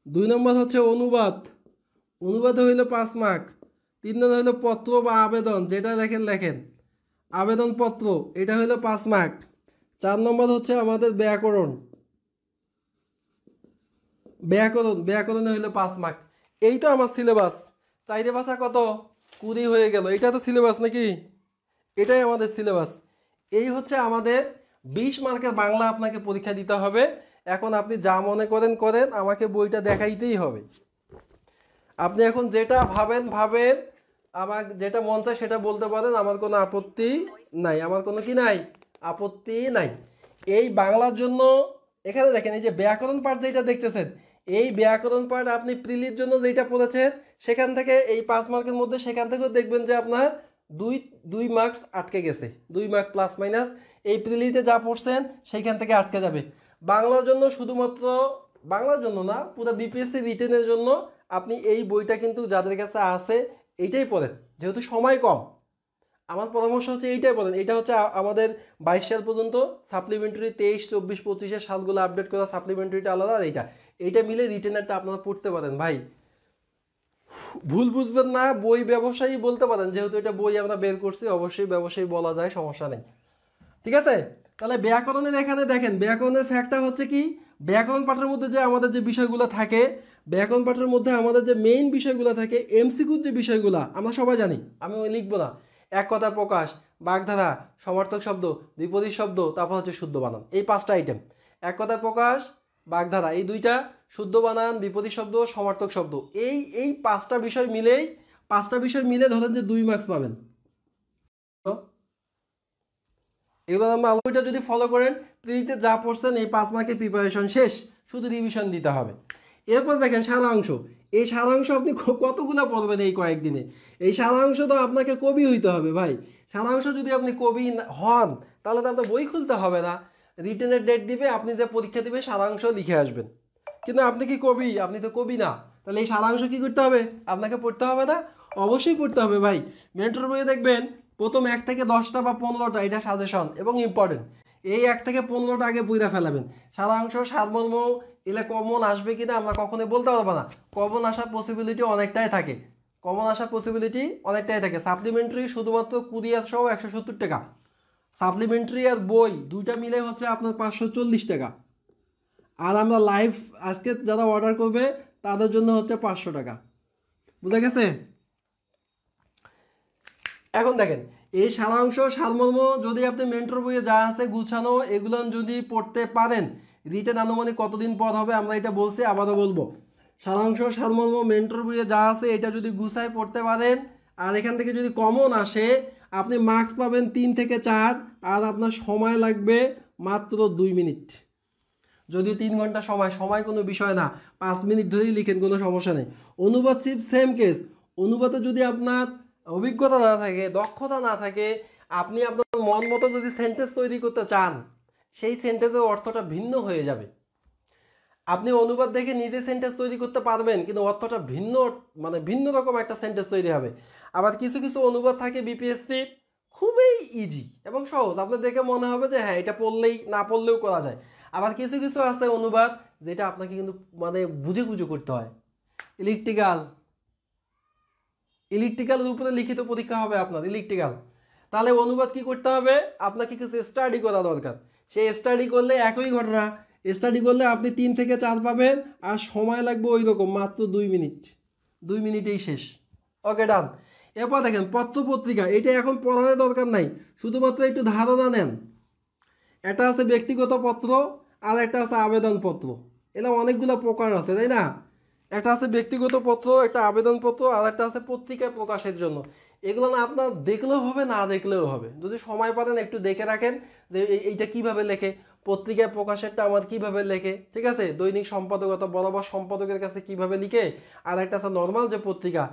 2 নম্বর হচ্ছে অনুবাদ। অনুবাদে হইলো 5 মার্ক। 3 নম্বর হইলো পত্র বা আবেদন, যেটা লেখেন আবেদনপত্র, এটা হইলো 5 মার্ক। 4 নম্বর হচ্ছে আমাদের ব্যাকরণ। ব্যাকরণে হইলো 5 মার্ক। এই তো আমার সিলেবাস। 4 ভাষা কত? 20 হয়ে গেল। এটা তো সিলেবাস নাকি? এটাই আমাদের সিলেবাস। এই হচ্ছে আমাদের 20 মার্কের বাংলা আপনাকে পরীক্ষা দিতে হবে। এখন আপনি যা মনে করেন, আমাকে বইটা দেখাইতেই হবে। আপনি এখন যেটা ভাবেন, আমার যেটা মন চায় সেটা বলতে পারেন, আমার কোনো আপত্তি নাই। আমার কোনো কি নাই? আপত্তি নাই। এই বাংলার জন্য এখানে দেখেন, এই যে ব্যাকরণ পাঠ যেটা দেখতেছেন, এই ব্যাকরণ পাঠ আপনি প্রিলির জন্য যেটা পড়েছেন সেখান থেকে এই 5 মার্কের মধ্যে, সেখান থেকেও দেখবেন যে আপনার দুই মার্কস আটকে গেছে। 2 মার্ক প্লাস মাইনাস এই প্রিলিতে যা পড়ছেন সেইখান থেকে আটকে যাবে। বাংলার জন্য শুধুমাত্র, বাংলার জন্য না, পুরো বিপিএসসি রিটেনের জন্য আপনি এই বইটা কিন্তু যাদের কাছে আছে এইটাই পড়েন, যেহেতু সময় কম। আমার পরামর্শ হচ্ছে এইটাই বলেন। এটা হচ্ছে আমাদের 22 সাল পর্যন্ত, সাপ্লিমেন্টারি 23, 24, 25-এর সালগুলো আপডেট করা, সাপ্লিমেন্টারিটা আলাদা। আর এইটা মিলে রিটেনারটা আপনারা পড়তে পারেন ভাই। ভুল বুঝবেন না, বই ব্যবসায়ী বলতে পারেন, যেহেতু এটা বই আমরা বের করছি, অবশ্যই ব্যবসায়ী বলা যায়, সমস্যা নেই। ঠিক আছে, তাহলে ব্যাকরণের এখানে দেখেন, ব্যাকরণের ফ্যাক্টটা হচ্ছে কি, ব্যাকরণ পাঠের মধ্যে যে আমাদের যে বিষয়গুলো থাকে, ব্যাকরণ পাঠের মধ্যে আমাদের যে মেইন বিষয়গুলো থাকে, এমসিকিউর যে বিষয়গুলো আমরা সবাই জানি, আমি ওই লিখবো না। এক কথা প্রকাশ, বাগধারা, সমার্থক শব্দ, বিপরীত শব্দ, তারপর হচ্ছে শুদ্ধ বানান, এই 5টা আইটেম। এক কথা প্রকাশ, বাগধারা, এই 2টা, শুদ্ধ বানান, বিপরীত শব্দ, সমার্থক শব্দ, এই 5টা বিষয় মিলেই, 5টা বিষয় মিলে ধরেন যে 2 মার্কস পাবেন। এগুলো আমরা ওইটা যদি ফলো করেন, প্রিলিতে যা পড়ছেন এই 5 মার্কের প্রিপারেশন শেষ, শুধু রিভিশন দিতে হবে। এরপর দেখেন সারাংশ, এই সারাংশ আপনি কতগুলো পড়বেন এই কয়েকদিনে? এই সারাংশ তো আপনাকে কবি হইতে হবে ভাই। সারাংশ যদি আপনি কবি হন, তাহলে তো আপনার বই খুলতে হবে না, রিটেনের ডেট দিবে, আপনি যে পরীক্ষা দিবে সারাংশ লিখে আসবেন। কিন্তু আপনি কি কবি? আপনি তো কবি না, তাহলে এই সারাংশ কি করতে হবে? আপনাকে পড়তে হবে না? অবশ্যই পড়তে হবে ভাই। মেন্টর বইয়ে দেখবেন প্রথম 1 থেকে 10টা বা 15টা, এটা সাজেশন এবং ইম্পর্টেন্ট, এই 1 থেকে 15টা আগে বইরা ফেলাবেন। সারাংশ, সারমর্ম, এগুলো কমন আসবে কিনা আমরা কখনোই বলতে পারবো না, কমন আসার পসিবিলিটি অনেকটাই থাকে, কমন আসার পসিবিলিটি অনেকটাই থাকে। সাপ্লিমেন্টারি শুধুমাত্র কুরিয়ার সহ 170 টাকা, সাপ্লিমেন্টারি আর বই 2টা মিলে হচ্ছে আপনার 540 টাকা। আর আমরা লাইভ আজকে যারা অর্ডার করবে তাদের জন্য হচ্ছে 500 টাকা। বুঝা গেছে? এখন দেখেন, এই সারাংশ সারমর্ম যদি আপনি মেন্টর বইয়ে যা আছে গুছানো, এগুলো যদি পড়তে পারেন, রিটেন আনুমানিক কতদিন পর হবে আমরা এটা বলছি, আবারও বলবো। সারাংশ সারমর্ম মেন্টর বইয়ে যা আছে এটা যদি গুছায় পড়তে পারেন, আর এখান থেকে যদি কমন আসে, আপনি মার্কস পাবেন 3 থেকে 4, আর আপনার সময় লাগবে মাত্র 2 মিনিট। যদিও 3 ঘন্টা সময় কোনো বিষয় না, 5 মিনিট ধরেই লিখেন, কোনো সমস্যা নেই। অনুবাদ শিফট সেম কেস, অনুবাদে যদি আপনার অভিজ্ঞতা না থাকে, দক্ষতা না থাকে, আপনি আপনার মন মতো যদি সেন্টেন্স তৈরি করতে চান, সেই সেন্টেন্সের অর্থটা ভিন্ন হয়ে যাবে। আপনি অনুবাদ দেখে নিজে সেন্টেন্স তৈরি করতে পারবেন, কিন্তু অর্থটা ভিন্ন, মানে ভিন্ন রকম একটা সেন্টেন্স তৈরি হবে। আবার কিছু কিছু অনুবাদ থাকে বিপিএসসি, খুবই ইজি এবং সহজ, আপনার দেখে মনে হবে যে হ্যাঁ এটা পড়লেই, না পড়লেও করা যায়। আবার কিছু কিছু আছে অনুবাদ যেটা আপনাকে কিন্তু মানে বুঝে বুঝে করতে হয়। ইলেকট্রিক্যালের উপরে লিখিত পরীক্ষা হবে আপনার, ইলেকট্রিক্যাল, তাহলে অনুবাদ কি করতে হবে? আপনাকে কিছু স্টাডি করা দরকার। সেই স্টাডি করলে একই ঘটনা, স্টাডি করলে আপনি 3 থেকে 4 পাবেন, আর সময় লাগবে ওই রকম মাত্র 2 মিনিট, 2 মিনিটেই শেষ। ওকে, ডান। এরপর দেখেন পত্র পত্রিকা, এটা এখন পড়ানোর দরকার নাই, শুধুমাত্র একটু ধারণা নেন। একটা আছে ব্যক্তিগত পত্র, আর একটা আছে আবেদনপত্র, এরা অনেকগুলো প্রকার আছে, তাই না? একটা আছে ব্যক্তিগত পত্র, একটা আবেদনপত্র, আর একটা আছে পত্রিকায় প্রকাশের জন্য। এগুলো না আপনার দেখলেও হবে, না দেখলেও হবে, যদি সময় পারেন একটু দেখে রাখেন যে এইটা কিভাবে লেখে, পত্রিকায় প্রকাশেরটা আমার কিভাবে লেখে, ঠিক আছে, দৈনিক সম্পাদকতা বরাবর সম্পাদকের কাছে কিভাবে লিখে। আর একটা আছে নর্মাল যে পত্রিকা,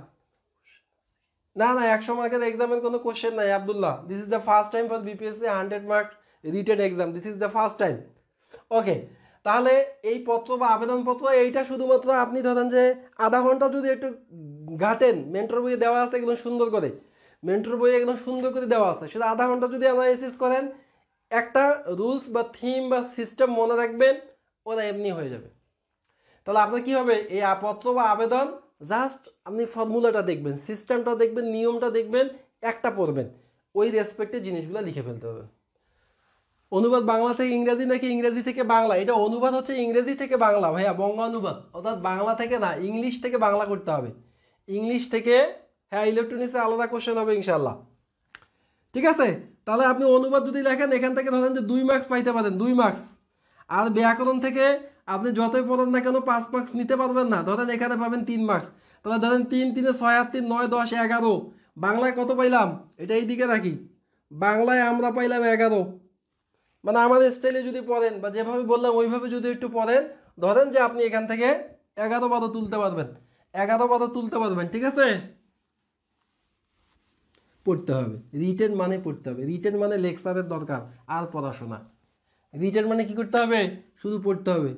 না 100 মার্কের এক্সামের কোনো কোশ্চেন নাই Abdullah, this is the first time for BPSC 100 mark written exam, this is the first time. Okay, তাহলে এই পত্র বা আবেদনপত্র এইটা শুধুমাত্র আপনি ধরেন যে আধা ঘন্টা যদি একটু ঘাটেন, মেন্টর বইয়ে দেওয়া আছে এগুলো সুন্দর করে, মেন্টর বইয়ে এগুলো সুন্দর করে দেওয়া আছে, শুধু আধা ঘন্টা যদি অ্যানালাইসিস করেন, একটা রুলস বা থিম বা সিস্টেম মনে রাখবেন, ওরা এমনি হয়ে যাবে। তাহলে আপনার কি হবে, এই পত্র বা আবেদন জাস্ট আপনি ফর্মুলাটা দেখবেন, সিস্টেমটা দেখবেন, নিয়মটা দেখবেন, একটা পড়বেন, ওই রেসপেক্টে জিনিসগুলো লিখে ফেলতে হবে। অনুবাদ বাংলা থেকে ইংরেজি নাকি ইংরেজি থেকে বাংলা, এটা অনুবাদ হচ্ছে ইংরেজি থেকে বাংলা ভাইয়া, বঙ্গানুবাদ, অর্থাৎ বাংলা থেকে না, ইংলিশ থেকে বাংলা করতে হবে, ইংলিশ থেকে। হ্যাঁ, ইলেকট্রনিক্সে আলাদা কোশ্চেন হবে ইনশাল্লাহ, ঠিক আছে। তাহলে আপনি অনুবাদ যদি লেখেন, এখান থেকে ধরেন যে 2 মার্কস পাইতে পারেন, 2 মার্কস। আর ব্যাকরণ থেকে আপনি যতই পড়েন না কেন 5 মার্কস নিতে পারবেন না, ধরেন এখানে পাবেন 3 মার্কস, তাহলে ধরেন 3 3 6 8 3 9 10 11। বাংলায় কত পাইলাম, এটা এই দিকে রাখি, বাংলায় আমরা পাইলাম 11। মানে আমাদের স্টাইলে যদি পড়েন বা যেভাবে বললাম ওইভাবে যদি একটু পড়েন, ধরেন যে আপনি এখান থেকে 11 পদ তুলতে পারবেন, 11 পদ তুলতে পারবেন, ঠিক আছে। পড়তে হবে, রিটেন মানে পড়তে হবে, রিটেন মানে লেকচারের দরকার আর পড়াশোনা, রিটেন মানে কি করতে হবে, শুধু পড়তে হবে।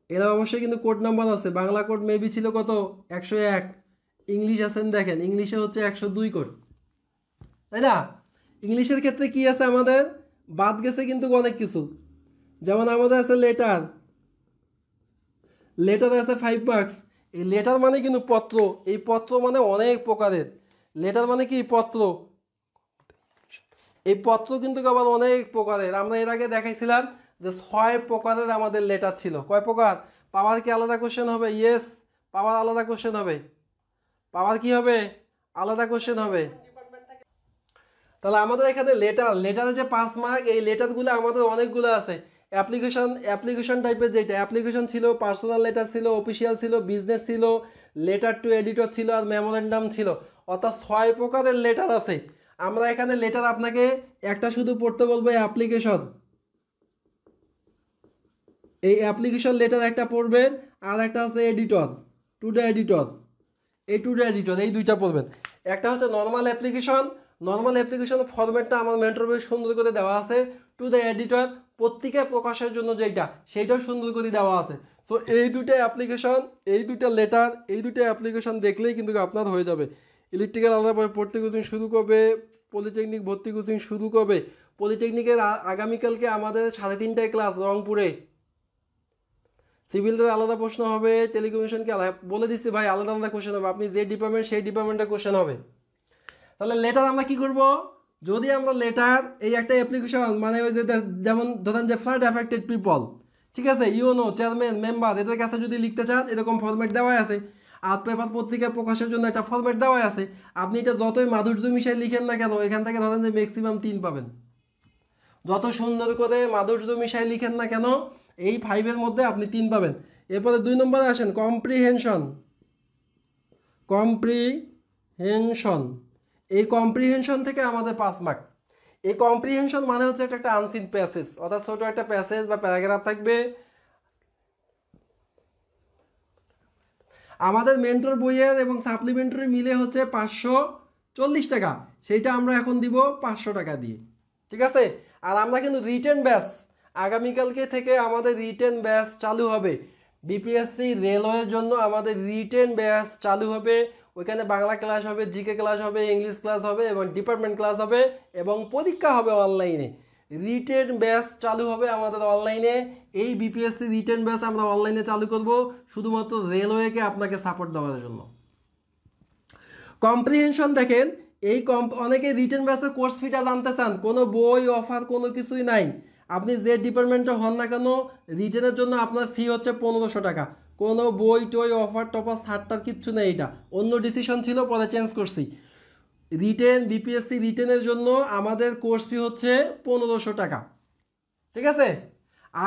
এরা অবশ্যই কিন্তু কোড নাম্বার আছে, বাংলা কোড মেবি ছিল কত 101, ইংলিশ আছেন দেখেন, ইংলিশে হচ্ছে 102 কোড, তাই না? ইংলিশের ক্ষেত্রে কি আছে আমাদের, বাদ গেছে কিন্তু অনেক কিছু, যেমন আমাদের আছে লেটার, লেটার আছে 5 মার্কস, এই লেটার মানে কিন্তু পত্র, এই পত্র মানে অনেক প্রকারের। লেটার মানে কি পত্র, এই পত্র কিন্তু আবার অনেক প্রকারের। আমরা এর আগে দেখাইছিলাম যে 6 প্রকারের আমাদের লেটার ছিল। কয় প্রকার? পাওয়ার কি আলাদা কোশ্চেন হবে? ইয়েস, পাওয়ার আলাদা কোশ্চেন হবে। পাওয়ার কি হবে? আলাদা কোশ্চেন হবে। তাহলে আমাদের এখানে লেটারে যে 5 মার্ক, এই লেটারগুলো আমাদের অনেকগুলো আছে। অ্যাপ্লিকেশন টাইপের, যেটা অ্যাপ্লিকেশন ছিল, পার্সোনাল লেটার ছিল, অফিসিয়াল ছিল, বিজনেস ছিল, লেটার টু এডিটর ছিল, আর মেমোরেন্ডাম ছিল। অর্থাৎ 6 প্রকারের লেটার আছে। আমরা এখানে লেটার আপনাকে একটা শুধু পড়তে বলবো, অ্যাপ্লিকেশন। এই অ্যাপ্লিকেশন লেটার একটা পড়বেন, আর একটা আছে এডিটর, টু দ্য এডিটর। এই টু দ্য এডিটর, এই দুইটা পড়বেন। একটা হচ্ছে নর্মাল অ্যাপ্লিকেশন। নর্মাল অ্যাপ্লিকেশন ফরম্যাটটা আমার মেন্টর বই সুন্দর করে দেওয়া আছে। টু দ্য এডিটর পত্রিকা প্রকাশের জন্য যেটা, সেইটাও সুন্দর করে দেওয়া আছে। সো এই দুটো অ্যাপ্লিকেশন, এই দুটো লেটার, এই দুটো অ্যাপ্লিকেশন দেখলেই কিন্তু আপনার হয়ে যাবে। ইলেকট্রিক্যাল আলাদা ভর্তি কোচিং শুরু করবে, পলিটেকনিক ভর্তি কোচিং শুরু করবে। পলিটেকনিকের আগামীকালকে আমাদের 3:30টায় ক্লাস রংপুরে। সিভিলদের আলাদা প্রশ্ন হবে, টেলিকমিউনিকেশনকে আলাদা বলে দিচ্ছি ভাই, আলাদা আলাদা কোশ্চেন হবে। আপনি যে ডিপার্টমেন্ট সেই ডিপার্টমেন্টের কোশ্চেন হবে। তাহলে লেটার আমরা কি করব? যদি আমরা লেটার এই একটা অ্যাপ্লিকেশন, মানে ওই যে যেমন ধরেন যে ফ্লাড অ্যাফেক্টেড পিপল, ঠিক আছে, ইউনো, চেয়ারম্যান, মেম্বার, এদের কাছে যদি লিখতে চান, এরকম ফরম্যাট দেওয়াই আছে। আর পেপার পত্রিকা প্রকাশের জন্য একটা ফরম্যাট দেওয়াই আছে। আপনি এটা যতই মাধুর্য মিশাই লিখেন না কেন, এখান থেকে ধরেন যে ম্যাক্সিমাম 3 পাবেন। যত সুন্দর করে মাধুর্য মিশাই লিখেন না কেন, এই 5-এর মধ্যে আপনি 3 পাবেন। এরপরে 2 নম্বরে আসেন, কম্প্রিহেনশন। কম্প্রিহেনশন, এই কম্প্রিহেনশন থেকে আমাদের 5 মার্ক। এই কম্প্রিহেনশন মানে হচ্ছে একটা আনসিন প্যাসেজ, অর্থাৎ ছোট একটা প্যাসেজ বা প্যারাগ্রাফ থাকবে। আমাদের মেন্টর বইয়ের এবং সাপ্লিমেন্টারি মিলে হচ্ছে 540 টাকা, সেইটা আমরা এখন দিব 500 টাকা দিয়ে, ঠিক আছে। আর আমরা কিন্তু রিটেন ব্যাচ, আগামীকালকে থেকে আমাদের রিটেন ব্যাচ চালু হবে। বিপিএসসি রেলওয়ের জন্য আমাদের রিটেন ব্যাচ চালু হবে। ওইখানে বাংলা ক্লাস হবে, জিকে ক্লাস হবে, ইংলিশ ক্লাস হবে এবং ডিপার্টমেন্ট ক্লাস হবে এবং পরীক্ষা হবে অনলাইনে। রিটেন ব্যাচ চালু হবে আমাদের অনলাইনে। এই বিপিএসসি রিটেন ব্যাচ আমরা অনলাইনে চালু করব শুধুমাত্র রেলওয়েকে আপনাকে সাপোর্ট দেওয়ার জন্য। কম্প্রিহেনশন দেখেন, এই অনেকে রিটেন ব্যাচের কোর্স ফিটা জানতে চান, কোনো বই অফার কোনো কিছুই নাই। আপনি যে ডিপার্টমেন্টে হন না কেন, রিটেনের জন্য আপনার ফি হচ্ছে 1500 টাকা। কোনো বই টই অফার টপার ছাড়টার কিচ্ছু নেই। এটা অন্য ডিসিশন ছিল, পরে চেঞ্জ করছি। রিটেন, বিপিএসসি রিটেনের জন্য আমাদের কোর্স ফি হচ্ছে 1500 টাকা, ঠিক আছে।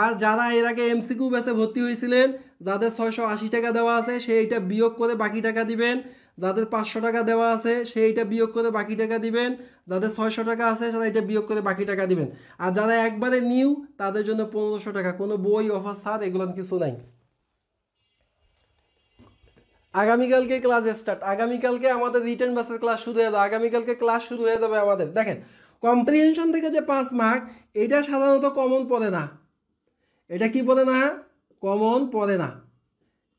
আর যারা এর আগে এমসিকিউ ব্যাচে ভর্তি হয়েছিলেন, যাদের 680 টাকা দেওয়া আছে, সেইটা বিয়োগ করে বাকি টাকা দিবেন। যাদের 500 টাকা দেওয়া আছে, সেইটা বিয়োগ করে বাকি টাকা দিবেন। যাদের 600 টাকা আছে, তারা এটা বিয়োগ করে বাকি টাকা দিবেন। আর যারা একবারে নিউ, তাদের জন্য 1500 টাকা। কোনো বই অফার ছাড় এগুলো কিছু নাই। আগামীকালকে ক্লাস স্টার্ট। আগামীকালকে আমাদের রিটেন ব্যাচের ক্লাস শুরু হয়ে যাবে। আগামীকালকে ক্লাস শুরু হয়ে যাবে আমাদের। দেখেন, কম্প্রিহেনশন থেকে যে 5 মার্ক, এটা সাধারণত কমন পড়ে না। এটা কি পড়ে না? কমন পড়ে না।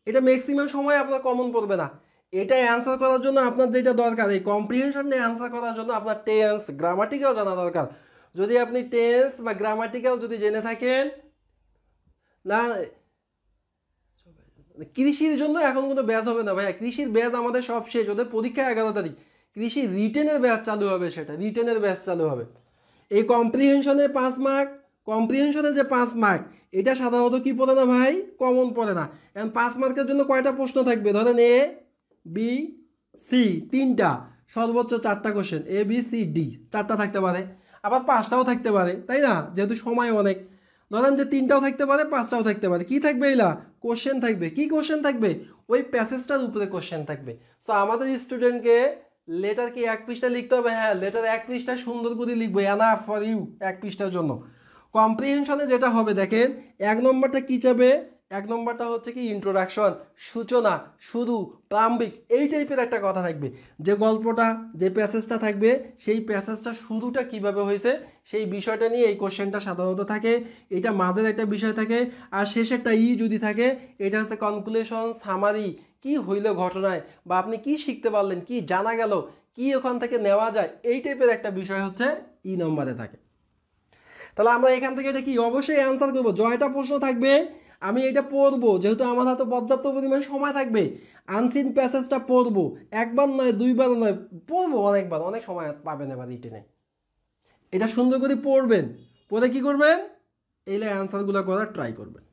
এটা ম্যাক্সিমাম সময় আপনার কমন পড়বে না। এটা অ্যান্সার করার জন্য আপনার যেটা দরকার, এই কম্প্রিহেনশন নিয়ে অ্যান্সার করার জন্য আপনার টেন্স, গ্রামাটিক্যাল জানা দরকার। যদি আপনি টেন্স বা গ্রামাটিক্যাল যদি জেনে থাকেন না, কৃষির জন্য এখন কোনো ব্যাচ হবে না ভাইয়া। কৃষির ব্যাচ আমাদের সব শেষ, ওদের পরীক্ষা 11 তারিখ। কৃষি রিটেনের ব্যাচ চালু হবে, সেটা রিটেনের ব্যাচ চালু হবে। এই কম্প্রিহেনশনে 5 মার্ক, কম্প্রিহেনশনে যে 5 মার্ক, এটা সাধারণত কি পড়ে না ভাই? কমন পড়ে না। এখন 5 মার্কের জন্য কয়টা প্রশ্ন থাকবে? ধরেন এ, বি, সি, 3টা, সর্বোচ্চ 4টা কোশ্চেন। এ, বি, সি, ডি 4টা থাকতে পারে, আবার 5টাও থাকতে পারে, তাই না? যেহেতু সময় অনেক। ধরেন যে 3টাও থাকতে পারে, 5টাও থাকতে পারে। কি থাকবে? এলা কোশ্চেন থাকবে। কি কোশ্চেন থাকবে? ওই প্যাসেজটার উপরে কোশ্চেন থাকবে। সো আমাদের স্টুডেন্টকে লেটার কি 1 পৃষ্ঠা লিখতে হবে? হ্যাঁ, লেটার 1 পৃষ্ঠা সুন্দর করে লিখবো, এনাফ ফর ইউ, 1 পৃষ্ঠার জন্য। কম্প্রিহেনশনে যেটা হবে দেখেন, 1 নম্বরটা কি চাবে? 1 নম্বরটা হচ্ছে কি ইন্ট্রোডাকশন, সূচনা, শুরু, প্রারম্ভিক, এই টাইপের একটা কথা থাকবে। যে গল্পটা, যে প্যাসেজটা থাকবে, সেই প্যাসেজটা শুরুটা কিভাবে হয়েছে, সেই বিষয়টা নিয়ে এই কোশ্চেনটা সাধারণত থাকে। এটা মাঝের একটা বিষয় থাকে, আর শেষে একটা যদি থাকে, এটা হচ্ছে কনক্লুশন, সামারি, কি হইল ঘটনায়, বা আপনি কি শিখতে পারলেন, কি জানা গেল, কি ওখান থেকে নেওয়া যায়, এই টাইপের একটা বিষয় হচ্ছে নম্বরে থাকে। তাহলে আমরা এখান থেকে এটা কি অবশ্যই অ্যান্সার করবো। জয়টা প্রশ্ন থাকবে আমি এটা পড়বো, যেহেতু আমার হাতে পর্যাপ্ত পরিমাণ সময় থাকবে, আনসিন প্যাসেজটা পড়বো, একবার নয় দুইবার নয়, পড়বো অনেকবার, অনেক সময় পাবেন এবার রিটেনে। এটা সুন্দর করে পড়বেন, পরে কি করবেন, এলে অ্যান্সারগুলো করার ট্রাই করবেন,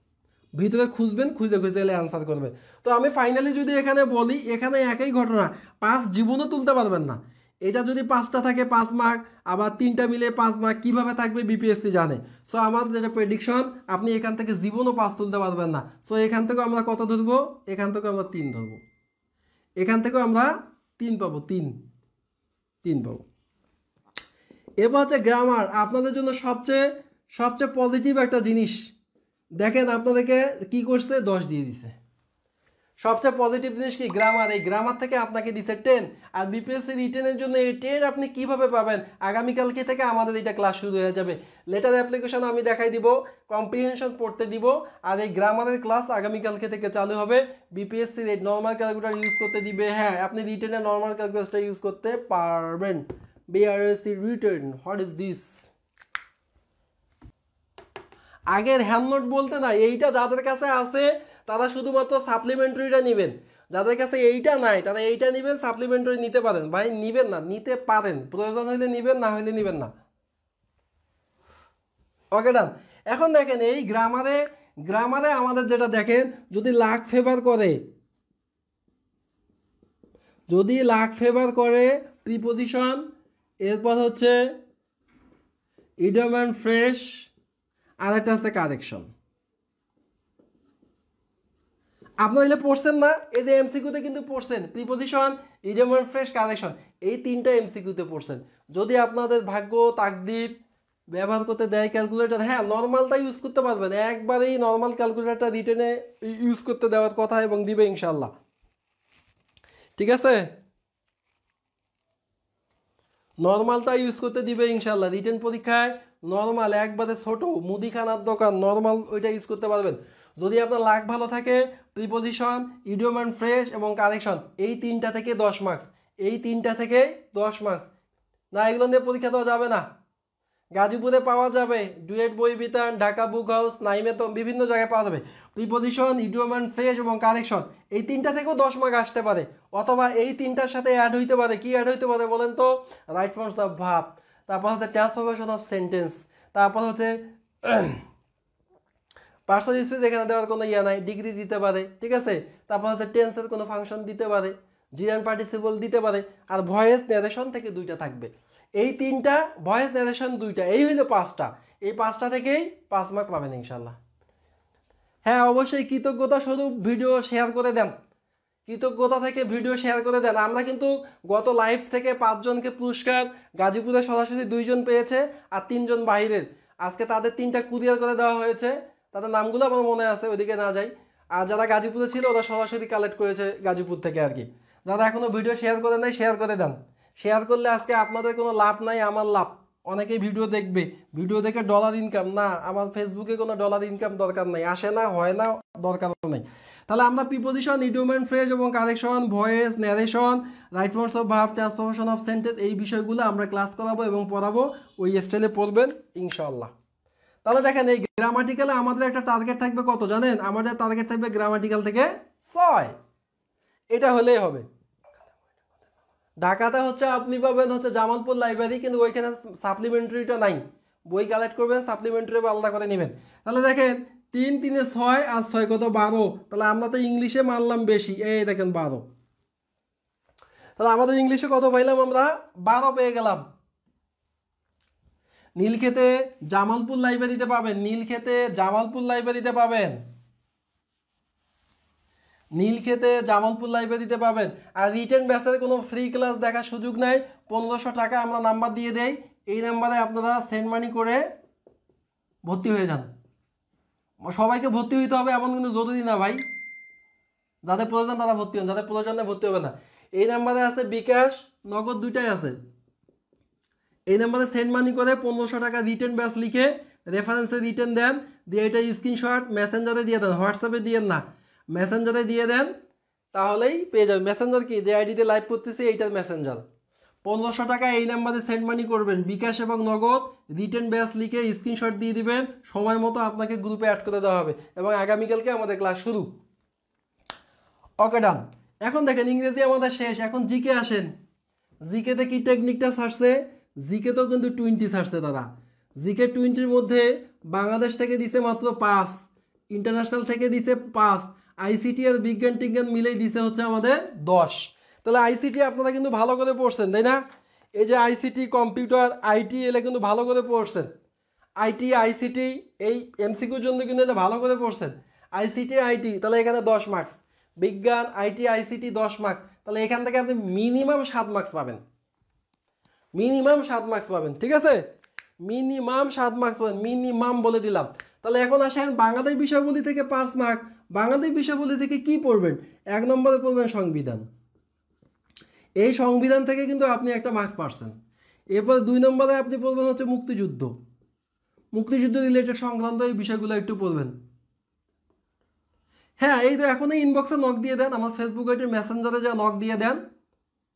ভিতরে খুঁজবেন, খুঁজে খুঁজে এলে অ্যান্সার করবেন। তো আমি ফাইনালি যদি এখানে বলি, এখানে একই ঘটনা, 5 জীবনও তুলতে পারবেন না। এটা যদি 5টা থাকে 5 মার্ক, আবার 3টা মিলে 5 মার্ক, কীভাবে থাকবে বিপিএসসি জানে। সো আমার যেটা প্রেডিকশন, আপনি এখান থেকে জীবনও 5 তুলতে পারবেন না। সো এখান থেকেও আমরা কত ধরবো, এখান থেকেও আমরা 3 ধরবো, এখান থেকেও আমরা 3 পাবো, 3 পাবো। এবার হচ্ছে গ্রামার, আপনাদের জন্য সবচেয়ে পজিটিভ একটা জিনিস। দেখেন আপনাদেরকে কি করছে, 10 দিয়ে দিছে। সবচেয়ে পজিটিভ জিনিস কি, গ্রামার। এই গ্রামার থেকে আপনাকে দিছে 10। আর বিপিএসসি রিটেনের জন্য এই 10 আপনি কিভাবে পাবেন, আগামীকালকে থেকে আমাদের এটা ক্লাস শুরু হয়ে যাবে। লেটার অ্যাপ্লিকেশন আমি দেখাই দিব, কম্প্রিহেনশন পড়তে দিব, আর এই গ্রামারের ক্লাস আগামীকালকে থেকে চালু হবে। বিপিএসসির এই নর্মাল ক্যালকুলেটর ইউজ করতে দিবে। হ্যাঁ, আপনি রিটেনের নর্মাল ক্যালকুলেটরটা ইউজ করতে পারবেন। বিআরএসসি রিটেন, হোয়াট ইজ দিস? আগের হ্যান্ড নোট বলতে না, এইটা যাদের কাছে আছে তারা শুধুমাত্র সাপ্লিমেন্টারিটা নেবেন। যাদের কাছে এইটা নাই তারা এইটা নেবেন, সাপ্লিমেন্টারি নিতে পারেন। ভাই নিবেন না, নিতে পারেন, প্রয়োজন হইলে নিবেন, না হইলে নিবেন না। ওকে ডান। এখন দেখেন এই গ্রামারে আমাদের যেটা দেখেন, যদি লাক ফেভার করে, প্রিপোজিশন, এরপর হচ্ছে ইডিয়ম অ্যান্ড ফ্রেশ, আর একটা আছে কারেকশন। আপনারা এলে পড়ছেন না, এই যে এমসিকিউতে কিন্তু পড়ছেন, preposition, idiom and fresh, correction, এই 3টা এমসিকিউতে পড়ছেন। যদি আপনাদের ভাগ্য তাকদির ব্যবহার করতে দেয় ক্যালকুলেটর, হ্যাঁ নর্মালটা ইউজ করতে পারবেন, একবারেই নর্মাল ক্যালকুলেটরটা রিটেনে ইউজ করতে দেওয়ার কথা, এবং দিবে ইনশাল্লাহ। ঠিক আছে, নর্মালটা ইউজ করতে দিবে ইনশাল্লাহ। রিটেন পরীক্ষায় নর্মাল, একবারে ছোট মুদিখানার দোকান নর্মাল, ওইটা ইউজ করতে পারবেন। যদি আপনার লাক ভালো থাকে, প্রিপোজিশন, ইডিয়ম অ্যান্ড ফ্রেশ এবং কারেকশন, এই 3টা থেকে 10 মার্কস, এই 3টা থেকে 10 মার্কস। না, এগুলো নিয়ে পরীক্ষা দেওয়া যাবে না। গাজীপুরে পাওয়া যাবে, ডুয়েট বই বিতান, ঢাকা বুক হাউস, নাইমে, তো বিভিন্ন জায়গায় পাওয়া যাবে। প্রিপোজিশন, ইডিয়ম অ্যান্ড ফ্রেশ এবং কারেকশন, এই 3টা থেকেও 10 মার্ক আসতে পারে। অথবা এই 3টার সাথে অ্যাড হইতে পারে, কি অ্যাড হইতে পারে বলেন তো, রাইট ফর্মস অফ ভার্ব, তারপর হচ্ছে ট্রান্সফরমেশন অফ সেন্টেন্স, তারপর হচ্ছে পার্সোনাল স্পেস, এখানে দেওয়ার কোনো ইয়া নাই, ডিগ্রি দিতে পারে। ঠিক আছে, তারপর হচ্ছে টেন্সের কোনো ফাংশন দিতে পারে, জিরান পার্টিসিপল দিতে পারে, আর ভয়েস ন্যারেশন থেকে 2টা থাকবে। এই 3টা, ভয়েস ন্যারেশন 2টা, এই হইলো 5টা। এই 5টা থেকেই 5 মার্ক পাবেন ইনশাল্লাহ। হ্যাঁ অবশ্যই কৃতজ্ঞতা স্বরূপ ভিডিও শেয়ার করে দেন, কৃতজ্ঞতা থেকে ভিডিও শেয়ার করে দেন। আমরা কিন্তু গত লাইভ থেকে 5 জনকে পুরস্কার, গাজীপুরে সরাসরি 2 জন পেয়েছে, আর 3 জন বাহিরের। আজকে তাদের 3টা কুরিয়ার করে দেওয়া হয়েছে, তাদের নামগুলো আমার মনে আছে, ওইদিকে না যাই। আর যারা গাজীপুরে ছিল ওরা সরাসরি কালেক্ট করেছে গাজীপুর থেকে আর কি। যারা এখনো ভিডিও শেয়ার করে নাই, শেয়ার করে দেন। শেয়ার করলে আজকে আপনাদের কোনো লাভ নাই, আমার লাভ। অনেকেই ভিডিও দেখবে, ভিডিও দেখে ডলার ইনকাম, না আমার ফেসবুকে কোনো ডলার ইনকাম দরকার নাই, আসে না, হয় না, দরকারও নেই। তাহলে আমরা প্রিপোজিশন, ইডিয়ম অ্যান্ড ফ্রেজ এবং correction, voice, narration, right forms of verb, transformation of sentence, এই বিষয়গুলো আমরা ক্লাস করাবো এবং পড়াবো। ওই স্টাইলে পড়বেন ইনশাল্লাহ। তাহলে দেখেন এই গ্রামাটিক্যালে আমাদের একটা টার্গেট থাকবে কত জানেন? আমাদের টার্গেট থাকবে গ্রামাটিক্যাল থেকে 6, এটা হলেই হবে। ঢাকাতে হচ্ছে আপনি পাবেন হচ্ছে জামালপুর লাইব্রেরি, কিন্তু ওইখানে সাপ্লিমেন্টারিটা নাই, বই কালেক্ট করবেন, সাপ্লিমেন্টারি আলাদা করে নেবেন। তাহলে দেখেন 3 3 6 আর 6 কত 12। তাহলে আমরা তো ইংলিশে মারলাম বেশি, এই দেখেন 12। তাহলে আমাদের ইংলিশে কত পাইলাম আমরা? 12 পেয়ে গেলাম। নীলক্ষেতে জামালপুর লাইব্রেরিতে পাবেন, নীলক্ষেতে জামালপুর লাইব্রেরিতে পাবেন, নীলক্ষেতে জামালপুর লাইব্রেরিতে পাবেন। আর রিটেন ব্যাচের কোনো ফ্রি ক্লাস দেখার সুযোগ নাই। 1500 টাকা আমরা নাম্বার দিয়ে দেই, এই নাম্বারে আপনারা সেন্ড মানি করে ভর্তি হয়ে যান। সবাইকে ভর্তি হইতে হবে এমন কিন্তু জরুরি না ভাই, যাদের প্রয়োজন তারা ভর্তি হন, যাদের প্রয়োজন নেই ভর্তি হবে না। এই নাম্বারে আছে বিকাশ, নগদ, দুইটাই আছে। এই নাম্বারে সেন্ড মানি করে 1500 টাকা রিটেন ব্যাচ লিখে রেফারেন্সে রিটেন দেন, দিয়ে এটা স্ক্রিনশট মেসেঞ্জারে দিয়ে দেন, হোয়াটসঅ্যাপে দিয়েন না, মেসেঞ্জারে দিয়ে দেন, তাহলেই পেয়ে যাবেন। মেসেঞ্জার কি, যে আইডিতে লাইভ করতেছি এইটার মেসেঞ্জার। 1500 টাকা এই নাম্বারে সেন্ড মানি করবেন, বিকাশ এবং নগদ, রিটেন ব্যাচ লিখে স্ক্রিনশট দিয়ে দিবেন, সময় মতো আপনাকে গ্রুপে অ্যাড করে দেওয়া হবে এবং আগামীকালকে আমাদের ক্লাস শুরু। ওকে ডান। এখন দেখেন ইংরেজি আমাদের শেষ, এখন জিকে আসেন। জিকেতে কি টেকনিকটা ছাড়ছে? জিকেতেও কিন্তু 20 ছাড়ছে তারা। জিকে 20-র মধ্যে বাংলাদেশ থেকে দিছে মাত্র 5, ইন্টারন্যাশনাল থেকে দিছে 5, আইসিটি আর বিজ্ঞান টিজ্ঞান মিলেই দিছে হচ্ছে আমাদের 10। তাহলে আইসিটি আপনারা কিন্তু ভালো করে পড়ছেন, তাই না? এই যে আইসিটি, কম্পিউটার, আইটি এলে কিন্তু ভালো করে পড়ছেন। আইটি, আইসিটি এই এমসিকিউর জন্য কিন্তু এটা ভালো করে পড়ছেন। আইসিটি, আইটি, তাহলে এখানে 10 মার্কস। বিজ্ঞান, আইটি, আইসিটি 10 মার্কস। তাহলে এখান থেকে আপনি মিনিমাম 7 মার্কস পাবেন, মিনিমাম 7 মার্কস পাবেন, ঠিক আছে? মিনিমাম 7 মার্কস পাবেন, মিনিমাম বলে দিলাম। তাহলে এখন আসেন বাংলাদেশ বিষয়াবলী থেকে 5 মার্ক। বাংলাদেশ বিষয়াবলী থেকে কি পড়বেন? 1 নম্বরে পড়বেন সংবিধান। এই সংবিধান থেকে কিন্তু আপনি একটা মার্কস পাচ্ছেন। এরপরে 2 নম্বরে আপনি পড়বেন হচ্ছে মুক্তিযুদ্ধ। মুক্তিযুদ্ধ রিলেটেড সংক্রান্ত এই বিষয়গুলো একটু পড়বেন। হ্যাঁ, এই তো এখনই ইনবক্সে নক দিয়ে দেন, আমার ফেসবুক আইডির মেসেঞ্জারে যা নক দিয়ে দেন,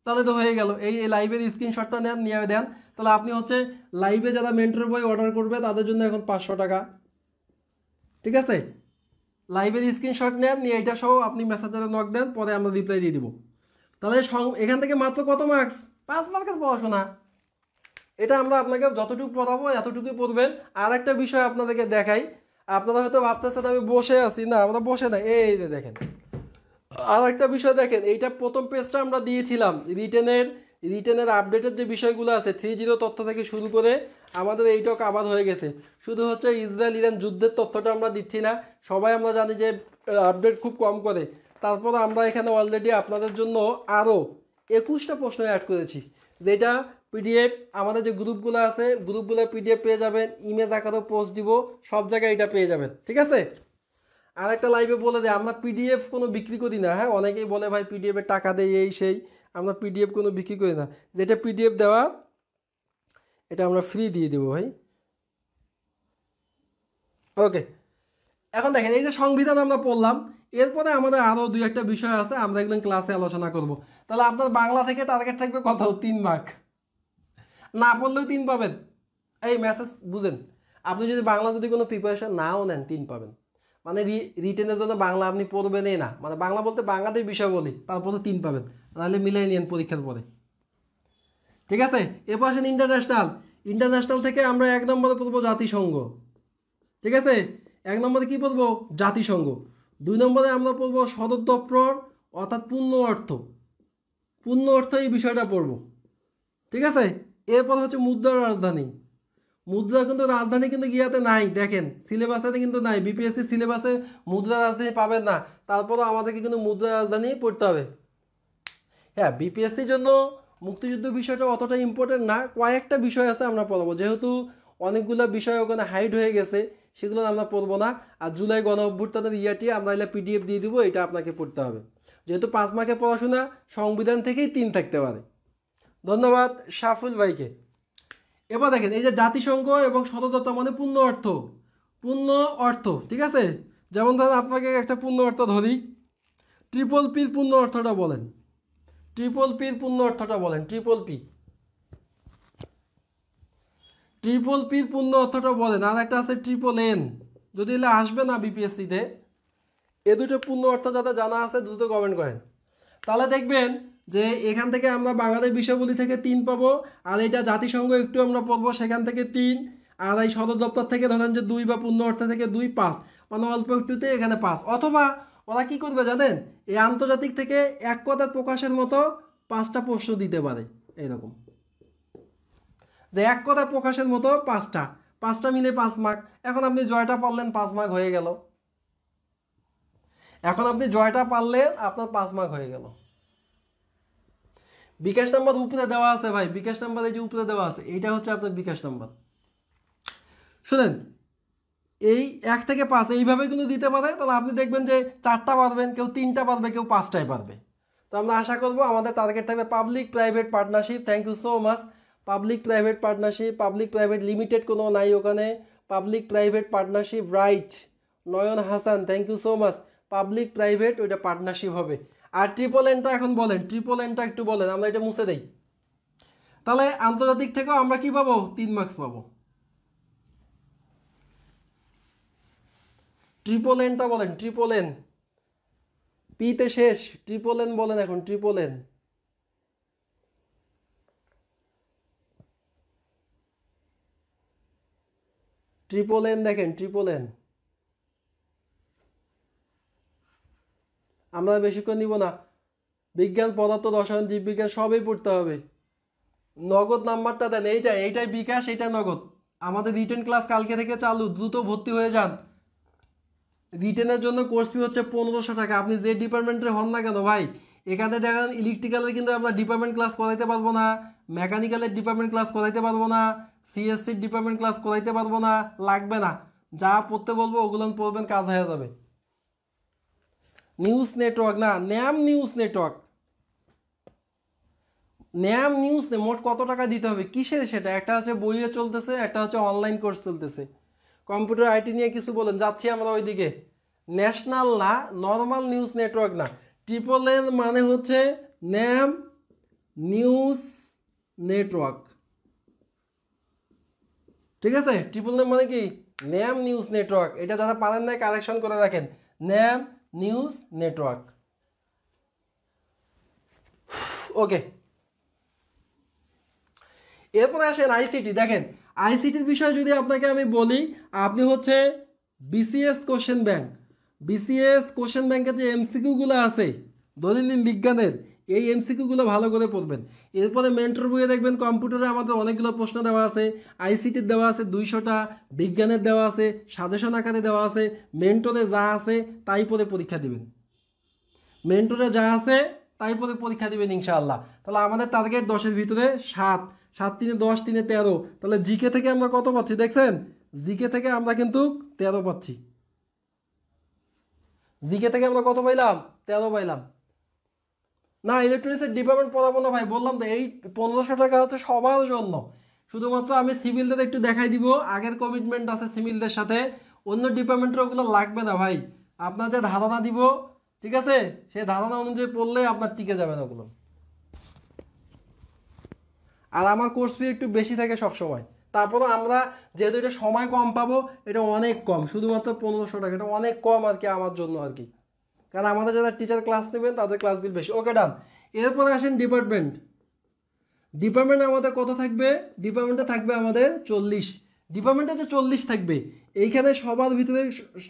তাহলে তো হয়ে গেল। এই লাইভের স্ক্রিনশটটা নেন, নিয়ে দেন, তাহলে আপনি হচ্ছে লাইভে যারা মেন্টর বই অর্ডার করবে তাদের জন্য এখন 500 টাকা, ঠিক আছে? লাইভের স্ক্রিনশট নেন, নিয়ে এটা সহ আপনি মেসেঞ্জারে নক দেন, পরে আমরা রিপ্লাই দিয়ে দিব। তাহলে এখান থেকে মাত্র কত মার্কস? 5 মার্কের পড়াশোনা। এটা আমরা আপনাকে যতটুকু পড়াবো এতটুকুই পড়বেন। আর একটা বিষয় আপনাদেরকে দেখাই, আপনারা হয়তো ভাবতেছেন আমি বসে আছি, না আমরা বসে না, এই যে দেখেন আর একটা বিষয় দেখেন, এইটা প্রথম পেজটা আমরা দিয়েছিলাম রিটেনের আপডেটের যে বিষয়গুলো আছে 3-0 তথ্য থেকে শুরু করে আমাদের এইটাও কাভার হয়ে গেছে। শুধু হচ্ছে ইসরায়েল ইরান যুদ্ধের তথ্যটা আমরা দিচ্ছি না, সবাই আমরা জানি যে আপডেট খুব কম করে। তারপর আমরা এখানে অলরেডি আপনাদের জন্য আরও 21টা প্রশ্ন অ্যাড করেছি, যেটা পিডিএফ আমাদের যে গ্রুপগুলো আছে গ্রুপগুলো পিডিএফ পেয়ে যাবেন, ইমেজ আকারেও পোস্ট দিব, সব জায়গায় এটা পেয়ে যাবেন, ঠিক আছে? আর একটা লাইভে বলে দেয় আমরা পিডিএফ কোনো বিক্রি করি না। হ্যাঁ, অনেকেই বলে ভাই পিডিএফের টাকা দেয় এই সেই, আমরা পিডিএফ কোনো বিক্রি করি না। যেটা পিডিএফ দেওয়া এটা আমরা ফ্রি দিয়ে দেবো ভাই। ওকে, এখন দেখেন এই যে সংবিধান আমরা পড়লাম, এরপরে আমাদের আরও 2-1টা বিষয় আছে, আমরা এগুলো ক্লাসে আলোচনা করব। তাহলে আপনার বাংলা থেকে টার্গেট থাকবে কত? 3 মার্ক। না পড়লেও 3 পাবেন। এই মেসেজ বুঝেন, আপনি যদি বাংলা যদি কোনো প্রিপারেশন নাও নেন 3 পাবেন। মানে রিটেনের জন্য বাংলা আপনি পড়বেনই না, মানে বাংলা বলতে বাংলাদেশ বিষয় বলি, তারপরে 3 পাবেন, নাহলে মিলাই নিন পরীক্ষার পরে, ঠিক আছে? এরপর আসেন ইন্টারন্যাশনাল থেকে আমরা 1 নম্বরে পড়বো জাতিসংঘ, ঠিক আছে? 1 নম্বরে কি পড়বো? জাতিসংঘ। 2 নম্বরে আমরা পড়বো সদর দপ্তর অর্থাৎ পূর্ণ অর্থ এই বিষয়টা পড়বো, ঠিক আছে? এরপর হচ্ছে মুদ্রার রাজধানী। মুদ্রা কিন্তু রাজধানী কিন্তু গিয়াতে নাই, দেখেন সিলেবাসে কিন্তু নাই, বিপিএসসি সিলেবাসে মুদ্রা রাজধানী পাবেন না। তারপরও আমাদেরকে কিন্তু মুদ্রা রাজধানী পড়তে হবে। হ্যাঁ, বিপিএসসির জন্য মুক্তিযুদ্ধ বিষয়টা অতটা ইম্পর্টেন্ট না, কয়েকটা বিষয় আছে আমরা পড়বো, যেহেতু অনেকগুলো বিষয় ওখানে হাইড হয়ে গেছে সেগুলো আমরা পড়বো না। আর জুলাই গণ অভ্যুত্থানের ইয়াটি আমরা এলে পিডিএফ দিয়ে দিব, এটা আপনাকে পড়তে হবে। যেহেতু 5 মার্কের পড়াশোনা, সংবিধান থেকেই 3 থাকতে পারে। ধন্যবাদ সাফুল ভাইকে। এবার দেখেন এই যে জাতিসংঘ এবং সদর মানে পূর্ণ অর্থ, ঠিক আছে? যেমন ধরেন আপনাকে একটা পূর্ণ অর্থ ধরি, ট্রিপল পির পূর্ণ অর্থটা বলেন, ট্রিপল পির পূর্ণ অর্থটা বলেন, ট্রিপল পির পূর্ণ অর্থটা বলেন। আর একটা আছে ট্রিপল এন, যদি এলে আসবে না বিপিএসসিতে, এ দুটো পূর্ণ অর্থ যাতে জানা আছে দ্রুত কমেন্ট করেন। তাহলে দেখবেন যে এখান থেকে আমরা বাংলাদেশ বিষয়গুলি থেকে 3 পাবো, আর এটা জাতিসংঘ একটু আমরা পড়বো, সেখান থেকে 3, আর এই সদর দপ্তর থেকে ধরেন যে 2 বা পূর্ণ অর্থ থেকে 2, 5, মানে অল্প একটুতে এখানে 5। অথবা ওরা কি করবে জানেন, এই আন্তর্জাতিক থেকে এক কথা প্রকাশের মতো 5টা প্রশ্ন দিতে পারে, এইরকম যে এক কথা প্রকাশের মতো 5টা মিলে 5 মার্ক। এখন আপনি জয়টা পারলেন, 5 মার্ক হয়ে গেল। এখন আপনি জয়টা পারলেন, আপনার 5 মার্ক হয়ে গেল। বিকাশ নাম্বার উপরে দেওয়া আছে ভাই, বিকাশ নাম্বার এই যে উপরে দেওয়া আছে, এইটা হচ্ছে আপনার বিকাশ নাম্বার। শুনেন, এই 1 থেকে 5 এইভাবে কিন্তু দিতে পারে। তাহলে আপনি দেখবেন যে 4টা পারবেন, কেউ 3টা পারবে, কেউ 5টাই পারবে। তো আমরা আশা করবো আমাদের টার্গেট থাকবে public private partnership. Thank you so much. Public private partnership, public private limited কোনো নাই ওখানে, public private partnership, right Nayan Hasan, thank you so much. Public private ওইটা পার্টনারশিপ হবে। আর ট্রিপল এনটা এখন বলেন, ট্রিপল এনটা একটু বলেন, আমরা এটা মুছে দেই। তাহলে আন্তর্জাতিক থেকেও আমরা কি পাবো 3 মার্কস পাবো। ট্রিপল এনটা বলেন, ট্রিপল এন, পিতে শেষ, ট্রিপল এন বলেন এখন, ট্রিপল এন। ট্রিপল এন দেখেন, ট্রিপল এন। আমরা বেশিক্ষণ নিব না, বিজ্ঞান, পদার্থ, রসায়ন, জীববিজ্ঞান সবই পড়তে হবে। নগদ নাম্বারটা দেন, এইটাই বিকাশ, এইটা নগদ। আমাদের রিটেন ক্লাস কালকে থেকে চালু, দ্রুত ভর্তি হয়ে যান। রিটেনের জন্য কোর্স ফি হচ্ছে 1500 টাকা। আপনি যে ডিপার্টমেন্টের হন না কেন ভাই, এখানে দেখেন ইলেকট্রিক্যালের কিন্তু আমরা ডিপার্টমেন্ট ক্লাস করাইতে পারবো না, মেকানিক্যালের ডিপার্টমেন্ট ক্লাস করাইতে পারবো না, সিএসসির ডিপার্টমেন্ট ক্লাস করাইতে পারবো না, লাগবে না। যা পড়তে বলবো ওগুলো পড়বেন, কাজ হয়ে যাবে। নিউজ নেটওয়ার্ক না, NAM news network, NAM news. মোট কত টাকা দিতে হবে, কিসের সেটা? একটা হচ্ছে বইয়ে চলতেছে, একটা হচ্ছে অনলাইন কোর্স চলতেছে। কম্পিউটার আইটি নিয়ে কিছু বলেন, যাচ্ছি আমরা ওইদিকে। ন্যাশনাল না, নর্মাল নিউজ নেটওয়ার্ক না, ট্রিপল এন মানে হচ্ছে ন্যাম নিউজ নেটওয়ার্ক, ঠিক আছে? ট্রিপল এন মানে কি? NAM news network. এটা যারা পারেন না কারেকশন করে রাখেন, ন্যাম নিউজ নেটওয়ার্ক। ওকে, এরপরে আসেন আইসিটি। দেখেন আইসিটির বিষয়ে যদি আপনাকে আমি বলি, আপনি হচ্ছে BCS question bank, BCS question ব্যাংকের যে এমসিকিউগুলো আছে দৈনন্দিন বিজ্ঞানের, এই এমসিকিউগুলো ভালো করে পড়বেন। এরপরে মেন্টর বইয়ে দেখবেন কম্পিউটারে আমাদের অনেকগুলো প্রশ্ন দেওয়া আছে, আইসিটির দেওয়া আছে 200টা, বিজ্ঞানের দেওয়া আছে, সাজেশন আকারে দেওয়া আছে। মেন্টরে যা আছে তাই পরে পরীক্ষা দিবেন, মেন্টরে যা আছে তাই পরে পরীক্ষা দিবেন ইনশাআল্লাহ। তাহলে আমাদের টার্গেট 10-এর ভিতরে 7, 7 3 10, 3 13। তাহলে জিকে থেকে আমরা কত পাচ্ছি দেখছেন? জিকে থেকে আমরা কিন্তু 13 পাচ্ছি। জিকে থেকে আমরা কত পাইলাম? 13 পাইলাম। না, ইলেকট্রনিক্সের ডিপার্টমেন্ট পড়াবো না ভাই, বললাম তো এই 1500 টাকা হচ্ছে সবার জন্য। শুধুমাত্র আমি সিভিলদের একটু দেখাই দিব, আগের কমিটমেন্ট আছে সিভিলদের সাথে, অন্য ডিপার্টমেন্টের ওগুলো লাগবে না ভাই। আপনার যে ধারণা দিব, ঠিক আছে, সেই ধারণা অনুযায়ী পড়লে আপনার টিকে যাবেন ওগুলো। আর আমার কোর্স ফি একটু বেশি থাকে সবসময়, তারপরে আমরা যেহেতু এটা সময় কম পাবো, এটা অনেক কম, শুধুমাত্র 1500 টাকা, এটা অনেক কম আর কি আমার জন্য আর কি, কারণ আমাদের যারা টিচার ক্লাস নেবেন তাদের ক্লাস বিল বেশি। ওকে ডান। এরপরে আসেন ডিপার্টমেন্ট। ডিপার্টমেন্ট আমাদের কত থাকবে? ডিপার্টমেন্টে থাকবে আমাদের 40। ডিপার্টমেন্টে যে 40 থাকবে, এইখানে সবার ভিতরে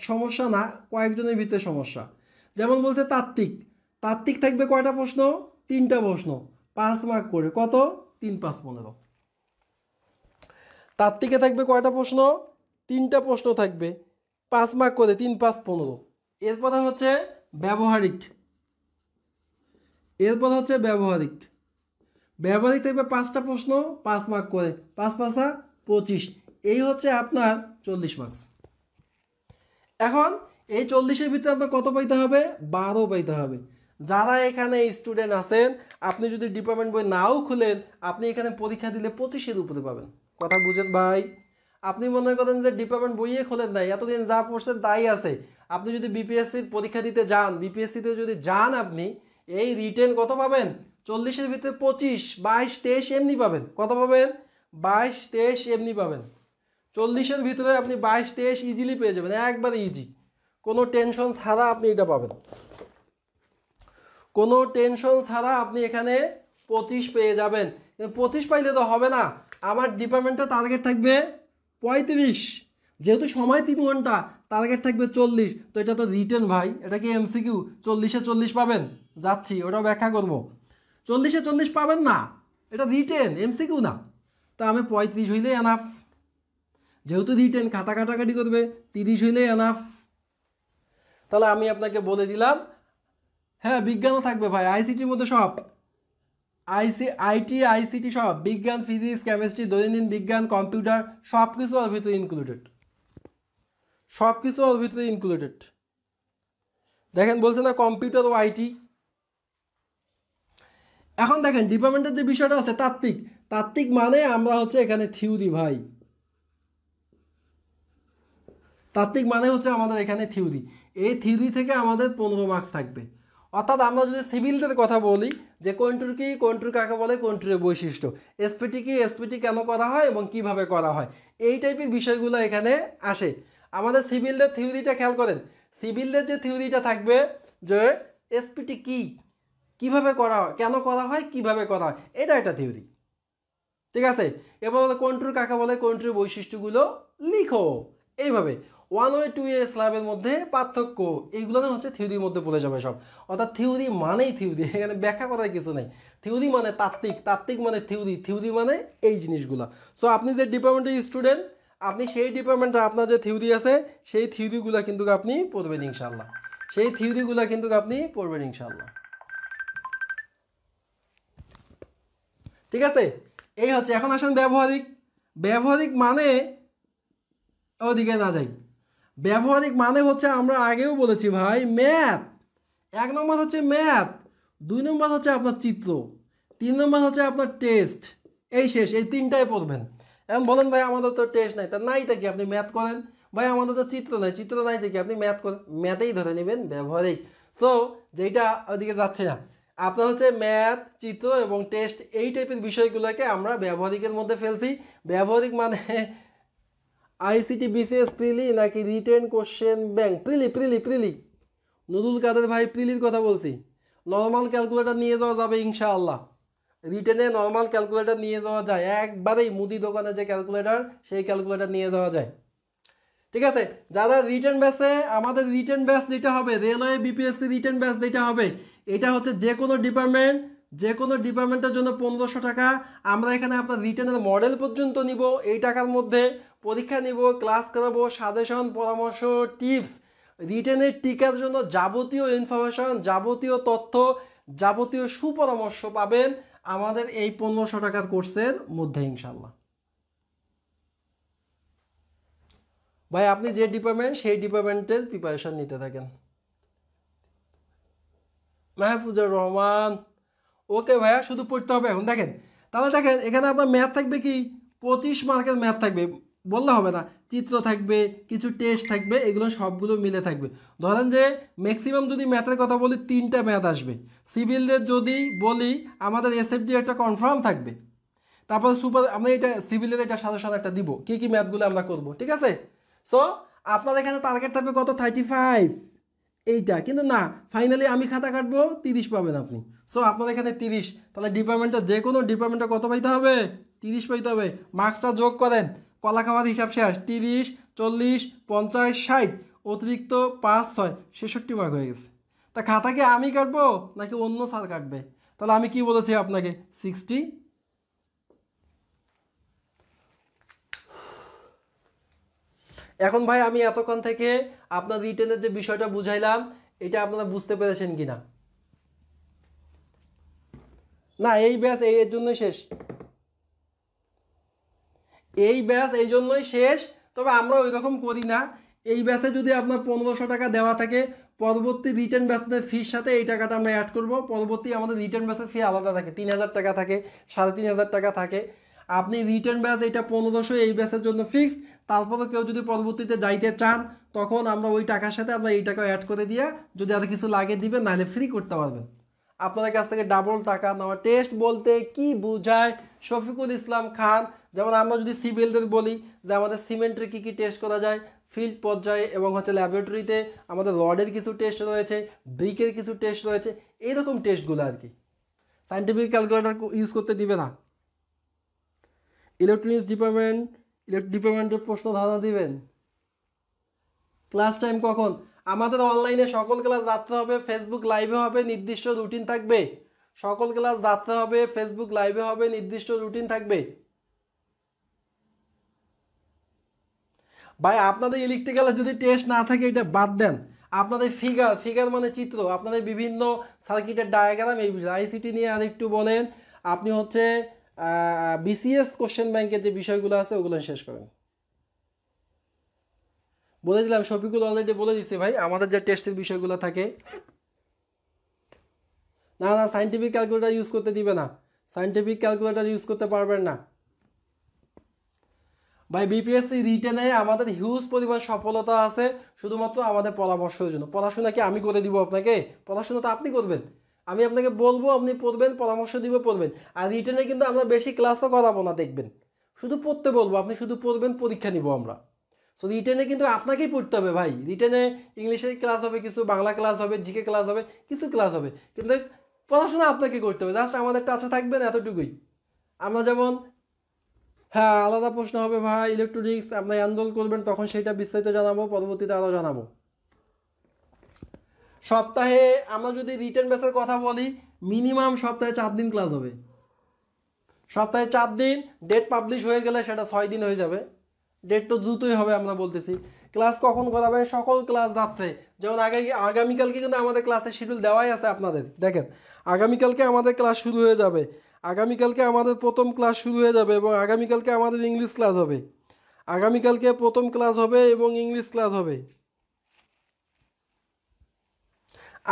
সমস্যা না, কয়েকজনের ভিতরে সমস্যা। যেমন বলছে তাত্ত্বিক, তাত্ত্বিক থাকবে কয়টা প্রশ্ন? 3টা প্রশ্ন, 5 মার্ক করে। কত? 3 5 15। তাত্ত্বিকে থাকবে কয়টা প্রশ্ন? 3টা প্রশ্ন থাকবে, 5 মার্ক করে, 3 5 15। এরপরে হচ্ছে ব্যবহারিক, এরপর হচ্ছে ব্যবহারিক, ব্যবহারিক থাকবে 5টা প্রশ্ন, 5 মার্ক করে, 5 5 25। এই হচ্ছে আপনার 40 মার্কস। এখন এই 40-এর ভিতরে আপনার কত পাইতে হবে? 12 পাইতে হবে। যারা এখানে স্টুডেন্ট আছেন, আপনি যদি ডিপার্টমেন্ট বই নাও খুলেন, আপনি এখানে পরীক্ষা দিলে 25-এর উপরে পাবেন। কথা বুঝেন ভাই? আপনি মনে করেন যে ডিপার্টমেন্ট বইয়ে খোলেন নাই, এতদিন যা পড়ছেন তাই আছে। আপনি যদি বিপিএসসির পরীক্ষা দিতে যান, বিপিএসসিতে যদি যান, আপনি এই রিটেন কত পাবেন? 40-এর ভিতরে 25, 22, 23 এমনি পাবেন। কত পাবেন? 22, 23 এমনি পাবেন। 40-এর ভিতরে আপনি 22, 23 ইজিলি পেয়ে যাবেন, একবারে ইজি, কোনো টেনশন ছাড়া আপনি এটা পাবেন, কোনো টেনশন ছাড়া আপনি এখানে 25 পেয়ে যাবেন। 25 পাইলে তো হবে না, আমার ডিপার্টমেন্টের টার্গেট থাকবে 35, যেহেতু সময় 3 ঘন্টা, টার্গেট থাকবে 40। তো এটা তো রিটেন ভাই, এটা কি এমসিকিউ? 40-এ 40 পাবেন? যাচ্ছি, ওটাও ব্যাখ্যা করব। 40-এ 40 পাবেন না, এটা রিটেন, এমসিকিউ না। তো আমি 35 হইলে এনাফ, যেহেতু রিটেন খাতা কাটাকাটি করবে, 30 হইলে এনাফ। তাহলে আমি আপনাকে বলে দিলাম, হ্যাঁ বিজ্ঞানও থাকবে ভাই, আইসিটির মধ্যে সব, আইটি আইসিটি সব, বিজ্ঞান, ফিজিক্স, কেমিস্ট্রি, দৈনন্দিন বিজ্ঞান, কম্পিউটার, সব কিছু ওর ভিতরে ইনক্লুডেড, সব কিছু ওর ভিতরে ইনক্লুডেড। দেখেন বলছে না কম্পিউটার ও আইটি। এখন দেখেন ডিপার্টমেন্টের যে বিষয়টা আছে তাত্ত্বিক, তাত্ত্বিক মানে আমরা হচ্ছে এখানে থিওরি ভাই, তাত্ত্বিক মানে হচ্ছে আমাদের এখানে থিওরি। এই থিওরি থেকে আমাদের 15 মার্কস থাকবে, অর্থাৎ আমরা যদি সিভিলদের কথা বলি যে কন্ট্রোল কি, কন্ট্রোল কাকে বলে, কন্ট্রোলের বৈশিষ্ট্য, এসপিটি কি, এসপিটি কেন করা হয় এবং কিভাবে করা হয়, এই টাইপের বিষয়গুলো এখানে আসে। আমাদের সিভিলদের থিওরিটা খেয়াল করেন, সিভিলদের যে থিওরিটা থাকবে যে এসপিটি কি, কিভাবে করা হয়, কেন করা হয়, কিভাবে করা হয়, এটা একটা থিওরি, ঠিক আছে। এবার কন্ট্রোল কাকে বলে, কন্ট্রোল বৈশিষ্ট্যগুলো লিখো এইভাবে। 1 ওয়ে 2 এ স্ল্যাবের মধ্যে পার্থক্য, এইগুলো না হচ্ছে থিওরির মধ্যে পড়ে যাবে সব। অর্থাৎ থিওরি মানেই থিওরি, এখানে ব্যাখ্যা করার কিছু নেই। থিওরি মানে তাত্ত্বিক, তাত্ত্বিক মানে থিওরি, থিওরি মানে এই জিনিসগুলো। সো আপনি যে ডিপার্টমেন্টের স্টুডেন্ট, আপনি সেই ডিপার্টমেন্টে আপনার যে থিওরি আছে সেই থিওরিগুলো কিন্তু আপনি পড়বেন ইনশাল্লাহ, সেই থিওরিগুলো কিন্তু আপনি পড়বেন ইনশাল্লাহ, ঠিক আছে। এই হচ্ছে। এখন আসেন ব্যবহারিক। ব্যবহারিক মানে ওদিকে না যাই, ব্যবহারিক মানে হচ্ছে আমরা আগেও বলেছি ভাই ম্যাথ। 1 নম্বর হচ্ছে ম্যাথ, 2 নম্বর হচ্ছে আপনার চিত্র, 3 নম্বর হচ্ছে আপনার টেস্ট, এই শেষ, এই 3টাই পড়বেন। এখন বলেন ভাই আমাদের তো টেস্ট নাই, তা নাই কি আপনি ম্যাথ করেন, ভাই আমাদের তো চিত্র নাই, চিত্র নাই কি আপনি ম্যাথ করেন, ম্যাথেই ধরে নেবেন ব্যবহারিক। সো যেটা ওদিকে যাচ্ছে না, আপনার হচ্ছে ম্যাথ, চিত্র এবং টেস্ট, এই টাইপের বিষয়গুলোকে আমরা ব্যবহারিকের মধ্যে ফেলছি। ব্যবহারিক মানে আইসিটি বিসিএস প্রিলি নাকি রিটেন কোশ্চেন ব্যাংক, প্রিলি নুরুল কাদের ভাই প্রিলির কথা বলছি। নর্মাল ক্যালকুলেটর নিয়ে যাওয়া যাবে ইনশাআল্লাহ, রিটেনে নর্মাল ক্যালকুলেটর নিয়ে যাওয়া যায়, একবারেই মুদি দোকানে যে ক্যালকুলেটর সেই ক্যালকুলেটর নিয়ে যাওয়া যায়, ঠিক আছে। যারা রিটেন ব্যাচে, আমাদের রিটেন ব্যাচ যেটা হবে রেলওয়ে বিপিএসসি রিটেন ব্যাচ যেটা হবে, এটা হচ্ছে যে কোনো ডিপার্টমেন্ট, যে কোনো ডিপার্টমেন্টের জন্য 1500 টাকা। আমরা এখানে আপনার রিটেনের মডেল পর্যন্ত নিব এই টাকার মধ্যে, পরীক্ষা নিব, ক্লাস করাবো, সাজেশন, পরামর্শ, টিপস, রিটেনের টিকার জন্য যাবতীয় ইনফরমেশন, যাবতীয় তথ্য, যাবতীয় সুপরামর্শ পাবেন আমাদের এই 1500 টাকার কোর্সের মধ্যে ইনশাল্লাহ। ভাই আপনি যে ডিপার্টমেন্ট সেই ডিপার্টমেন্টের প্রিপারেশন নিতে থাকেন। মাহফুজুর রহমান, ওকে ভাইয়া, শুধু পড়তে হবে এখন। দেখেন তাহলে, দেখেন এখানে আপনার ম্যাথ থাকবে কি, 25 মার্কের ম্যাথ থাকবে, বললে হবে না, চিত্র থাকবে, কিছু টেস্ট থাকবে, এগুলো সবগুলো মিলে থাকবে। ধরেন যে ম্যাক্সিমাম যদি ম্যাথের কথা বলি 3টা ম্যাথ আসবে। সিভিলদের যদি বলি আমাদের এসএফডি একটা কনফার্ম থাকবে, তারপর সুপার আমরা এটা সিভিলের এটা সাজেশন একটা দিব কি কি ম্যাথগুলো আমরা করব, ঠিক আছে। সো আপনার এখানে টার্গেট থাকবে কত, 35, এইটা কিন্তু না, ফাইনালি আমি খাতা কাটবো 30 পাবেন আপনি। সো আপনার এখানে 30, তাহলে ডিপার্টমেন্টে যে কোনো ডিপার্টমেন্টে কত পাইতে হবে, 30 পাইতে হবে। মার্কসটা যোগ করেন, কলা খাওয়ার হিসাব শেষ, 30, 40, 50, 60, অতিরিক্ত 5, 6, 66 মার্ক হয়ে গেছে। তা খাতা কি আমি কাটবো নাকি অন্য স্যার কাটবে? তাহলে আমি কি বলেছি আপনাকে, 60। এখন ভাই আমি এতক্ষণ থেকে আপনার রিটেনের যে বিষয়টা বুঝাইলাম, এটা আপনারা বুঝতে পেরেছেন কিনা? না এই ব্যাচ এর জন্যই শেষ, এই ব্যাচ এই জন্যই শেষ। তবে আমরা ওই রকম করি না, এই ব্যাচে যদি আপনার 1500 টাকা দেওয়া থাকে, পরবর্তী রিটার্ন ব্যাচের ফির সাথে এই টাকাটা আমরা অ্যাড করব। পরবর্তী আমাদের রিটার্ন ব্যাচের ফি আলাদা থাকে, 3000 টাকা থাকে, 3500 টাকা থাকে। আপনি রিটার্ন ব্যাচ এটা 1500 এই ব্যাচের জন্য ফিক্সড। তারপরে কেউ যদি পরবর্তীতে যাইতে চান তখন আমরা ওই টাকার সাথে আমরা এই টাকা অ্যাড করে দিয়ে যদি আর কিছু লাগে দিবেন, নাহলে ফ্রি করতে পারবেন। আপনাদের কাছ থেকে ডাবল টাকা নেওয়া। টেস্ট বলতে কি বোঝায় শফিকুল ইসলাম খান, যেমন আমরা যদি সিভিলদের বলি যে আমাদের সিমেন্টের কী কী টেস্ট করা যায় ফিল্ড পর্যায়ে এবং হচ্ছে ল্যাবরেটরিতে, আমাদের রডের কিছু টেস্ট রয়েছে, ব্রিকের কিছু টেস্ট রয়েছে, এইরকম টেস্টগুলো আর কি। সায়েন্টিফিক ক্যালকুলেটর ইউজ করতে দিবে না। ইলেকট্রনিক্স ডিপার্টমেন্টের প্রশ্ন ধারণা দিবেন। ক্লাস টাইম কখন? আমাদের অনলাইনে সকল ক্লাস রাত্রে হবে, ফেসবুক লাইভে হবে, নির্দিষ্ট রুটিন থাকবে। সকল ক্লাস রাত্রে হবে, ফেসবুক লাইভে হবে, নির্দিষ্ট রুটিন থাকবে। ভাই আপনাদের ইলেকট্রিক্যালে যদি টেস্ট না থাকে এটা বাদ দেন, আপনাদের ফিগার মানে চিত্র, আপনাদের বিভিন্ন সার্কিটের ডায়াগ্রাম, এই আইসিটি নিয়ে আর একটু বলেন। আপনি হচ্ছে বিসিএস কোশ্চেন ব্যাংকের যে বিষয়গুলো আছে ওগুলো শেষ করেন। বলে দিলাম, শফিকুল অলরেডি বলে দিচ্ছে ভাই আমাদের যে টেস্টের বিষয়গুলো থাকে। না না সায়েন্টিফিক ক্যালকুলেটর ইউজ করতে দিবে না, সায়েন্টিফিক ক্যালকুলেটর ইউজ করতে পারবেন না। ভাই বিপিএসসি রিটেনে আমাদের হিউজ পরিমাণ সফলতা আছে শুধুমাত্র আমাদের পরামর্শের জন্য। পড়াশোনা কি আমি করে দিব আপনাকে? পড়াশোনা তো আপনি করবেন। আমি আপনাকে বলবো, আপনি পড়বেন, পরামর্শ দিব, পড়বেন। আর রিটেনে কিন্তু আমরা বেশি ক্লাসও করাবো না, দেখবেন। শুধু পড়তে বলবো, আপনি শুধু পড়বেন, পরীক্ষা নিব আমরা। সো রিটেনে কিন্তু আপনাকেই পড়তে হবে ভাই। রিটেনে ইংলিশের ক্লাস হবে কিছু, বাংলা ক্লাস হবে, জিকে ক্লাস হবে, কিছু ক্লাস হবে, কিন্তু পড়াশোনা আপনাকে করতে হবে। জাস্ট আমাদের কাছে থাকবেন এতটুকুই। আমরা যেমন, হ্যাঁ আলাদা প্রশ্ন হবে ভাই, ইলেকট্রনিক্স আপনি আন্দোলন করবেন, তখন সেটা বিস্তারিত জানাবো, পরবর্তীতে আরও জানাবো। সপ্তাহে আমরা যদি রিটেন বেসের কথা বলি, মিনিমাম সপ্তাহে 4 দিন ক্লাস হবে। সপ্তাহে 4 দিন, ডেট পাবলিশ হয়ে গেলে সেটা 6 দিন হয়ে যাবে। ডেট তো দ্রুতই হবে, আমরা বলতেছি। ক্লাস কখন করাবে? সকল ক্লাস রাত্রে। যেমন আগামীকালকে কিন্তু আমাদের ক্লাসের শিডিউল দেওয়াই আছে আপনাদের, দেখেন। আগামীকালকে আমাদের ক্লাস শুরু হয়ে যাবে। আগামীকালকে আমাদের প্রথম ক্লাস শুরু হয়ে যাবে এবং আগামীকালকে আমাদের ইংলিশ ক্লাস হবে। আগামীকালকে প্রথম ক্লাস হবে এবং ইংলিশ ক্লাস হবে।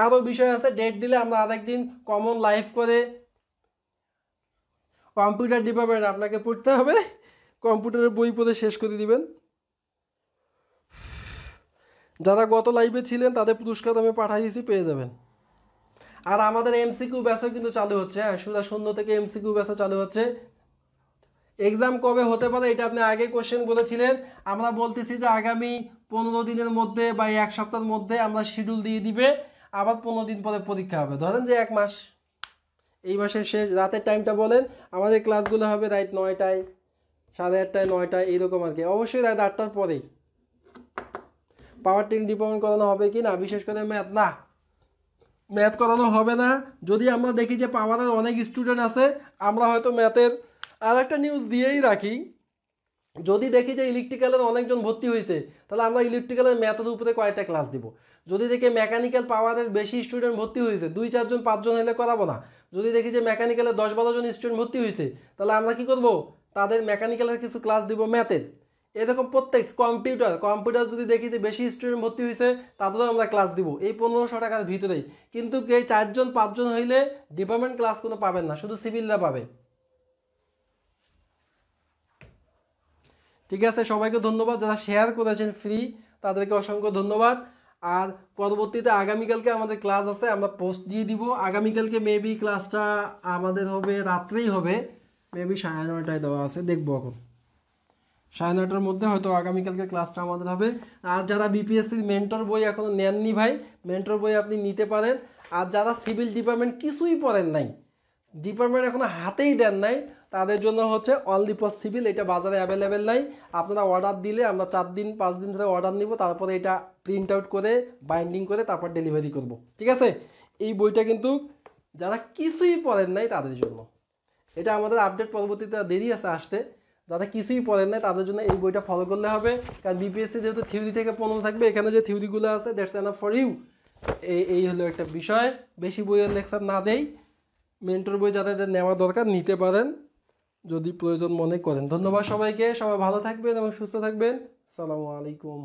আরও বিষয় আছে, ডেট দিলে আমরা আরেকদিন কমন লাইভ করে কম্পিউটার ডিপার্টমেন্ট আপনাকে পড়তে হবে, কম্পিউটারের বই পড়ে শেষ করে দিবেন। যারা গত লাইভে ছিলেন তাদের পুরস্কার আমি পাঠিয়ে দিয়েছি, পেয়ে যাবেন। আর আমাদের এমসিকিউ ব্যাচও কিন্তু চালু হচ্ছে। হ্যাঁ, সুদা শূন্য থেকে এমসিকিউ ব্যাচও চালু হচ্ছে। এক্সাম কবে হতে পারে এটা আপনি আগে কোশ্চেন বলেছিলেন। আমরা বলতেছি যে আগামী 15 দিনের মধ্যে বা 1 সপ্তাহের মধ্যে আমরা শিডিউল দিয়ে দিবে। আবার 15 দিন পরে পরীক্ষা হবে। ধরেন যে 1 মাস, এই মাসের শেষ। রাতের টাইমটা বলেন। আমাদের ক্লাসগুলো হবে রাত 9টায়, 8:30টায়, 9টায়, এইরকম আর কি। অবশ্যই রাত 8টার পরেই। পাওয়ার টেকনিক ডিপার্টমেন্ট করানো হবে কি না, বিশেষ করে ম্যাথ, না ম্যাথ করানো হবে না। যদি আমরা দেখি যে পাওয়ারের অনেক স্টুডেন্ট আছে, আমরা হয়তো ম্যাথের আর একটা নিউজ দিয়েই রাখি। যদি দেখি যে ইলেকট্রিক্যালের অনেকজন ভর্তি হয়েছে, তাহলে আমরা ইলেকট্রিক্যালের ম্যাথের উপরে কয়েকটা ক্লাস দিব। যদি দেখি মেকানিক্যাল পাওয়ারের বেশি স্টুডেন্ট ভর্তি হয়েছে, 2, 4 জন, 5 জন হলে করাবো না। যদি দেখি যে মেকানিক্যালের 10, 12 জন স্টুডেন্ট ভর্তি হয়েছে, তাহলে আমরা কি করব, তাদের মেকানিক্যালের কিছু ক্লাস দিব ম্যাথের। এরকম প্রত্যেক কম্পিউটার যদি দেখি যে বেশি স্টুডেন্ট ভর্তি হয়েছে, তাদেরও আমরা ক্লাস দিব এই 1500 টাকার ভিতরেই। কিন্তু এই 4 জন 5 জন হইলে ডিপার্টমেন্ট ক্লাস কোনো পাবেন না, শুধু সিভিলরা পাবে। ঠিক আছে, সবাইকে ধন্যবাদ। যারা শেয়ার করেছেন ফ্রি, তাদেরকে অসংখ্য ধন্যবাদ। আর পরবর্তীতে আগামীকালকে আমাদের ক্লাস আছে, আমরা পোস্ট দিয়ে দিব। আগামীকালকে মেবি ক্লাসটা আমাদের হবে রাত্রেই হবে, মেবি 9:30টায় দেওয়া আছে, দেখবো এখন। 9:30টার মধ্যে হয়তো আগামীকালকে ক্লাসটা আমাদের হবে। আর যারা বিপিএসসির মেন্টর বই এখনও নেননি ভাই, মেন্টর বই আপনি নিতে পারেন। আর যারা সিভিল ডিপার্টমেন্ট কিছুই পড়েন নাই, ডিপার্টমেন্ট এখনো হাতেই দেন নাই, তাদের জন্য হচ্ছে অনলি ফর সিভিল, এটা বাজারে অ্যাভেলেবেল নাই। আপনারা অর্ডার দিলে আমরা 4 দিন 5 দিন ধরে অর্ডার নিব, তারপরে এটা প্রিন্ট আউট করে বাইন্ডিং করে তারপর ডেলিভারি করব। ঠিক আছে, এই বইটা কিন্তু যারা কিছুই পড়েন নাই তাদের জন্য। এটা আমাদের আপডেট পরবর্তীতে দেরি আছে আসতে। যারা কিছুই পড়েন নাই তাদের জন্য এই বইটা ফলো করলে হবে। কারণ বিপিএসসি যেহেতু থিওরি থেকে 15 থাকবে, এখানে যে থিওরিগুলো আছে দ্যাটস এনাফ ফর ইউ। এই হলো একটা বিষয়। বেশি বইয়ের লেকচার না দেই। মেন্টর বই যাদের নেওয়া দরকার নিতে পারেন যদি প্রয়োজন মনে করেন। ধন্যবাদ সবাইকে, সবাই ভালো থাকবেন এবং সুস্থ থাকবেন। আসসালামু আলাইকুম।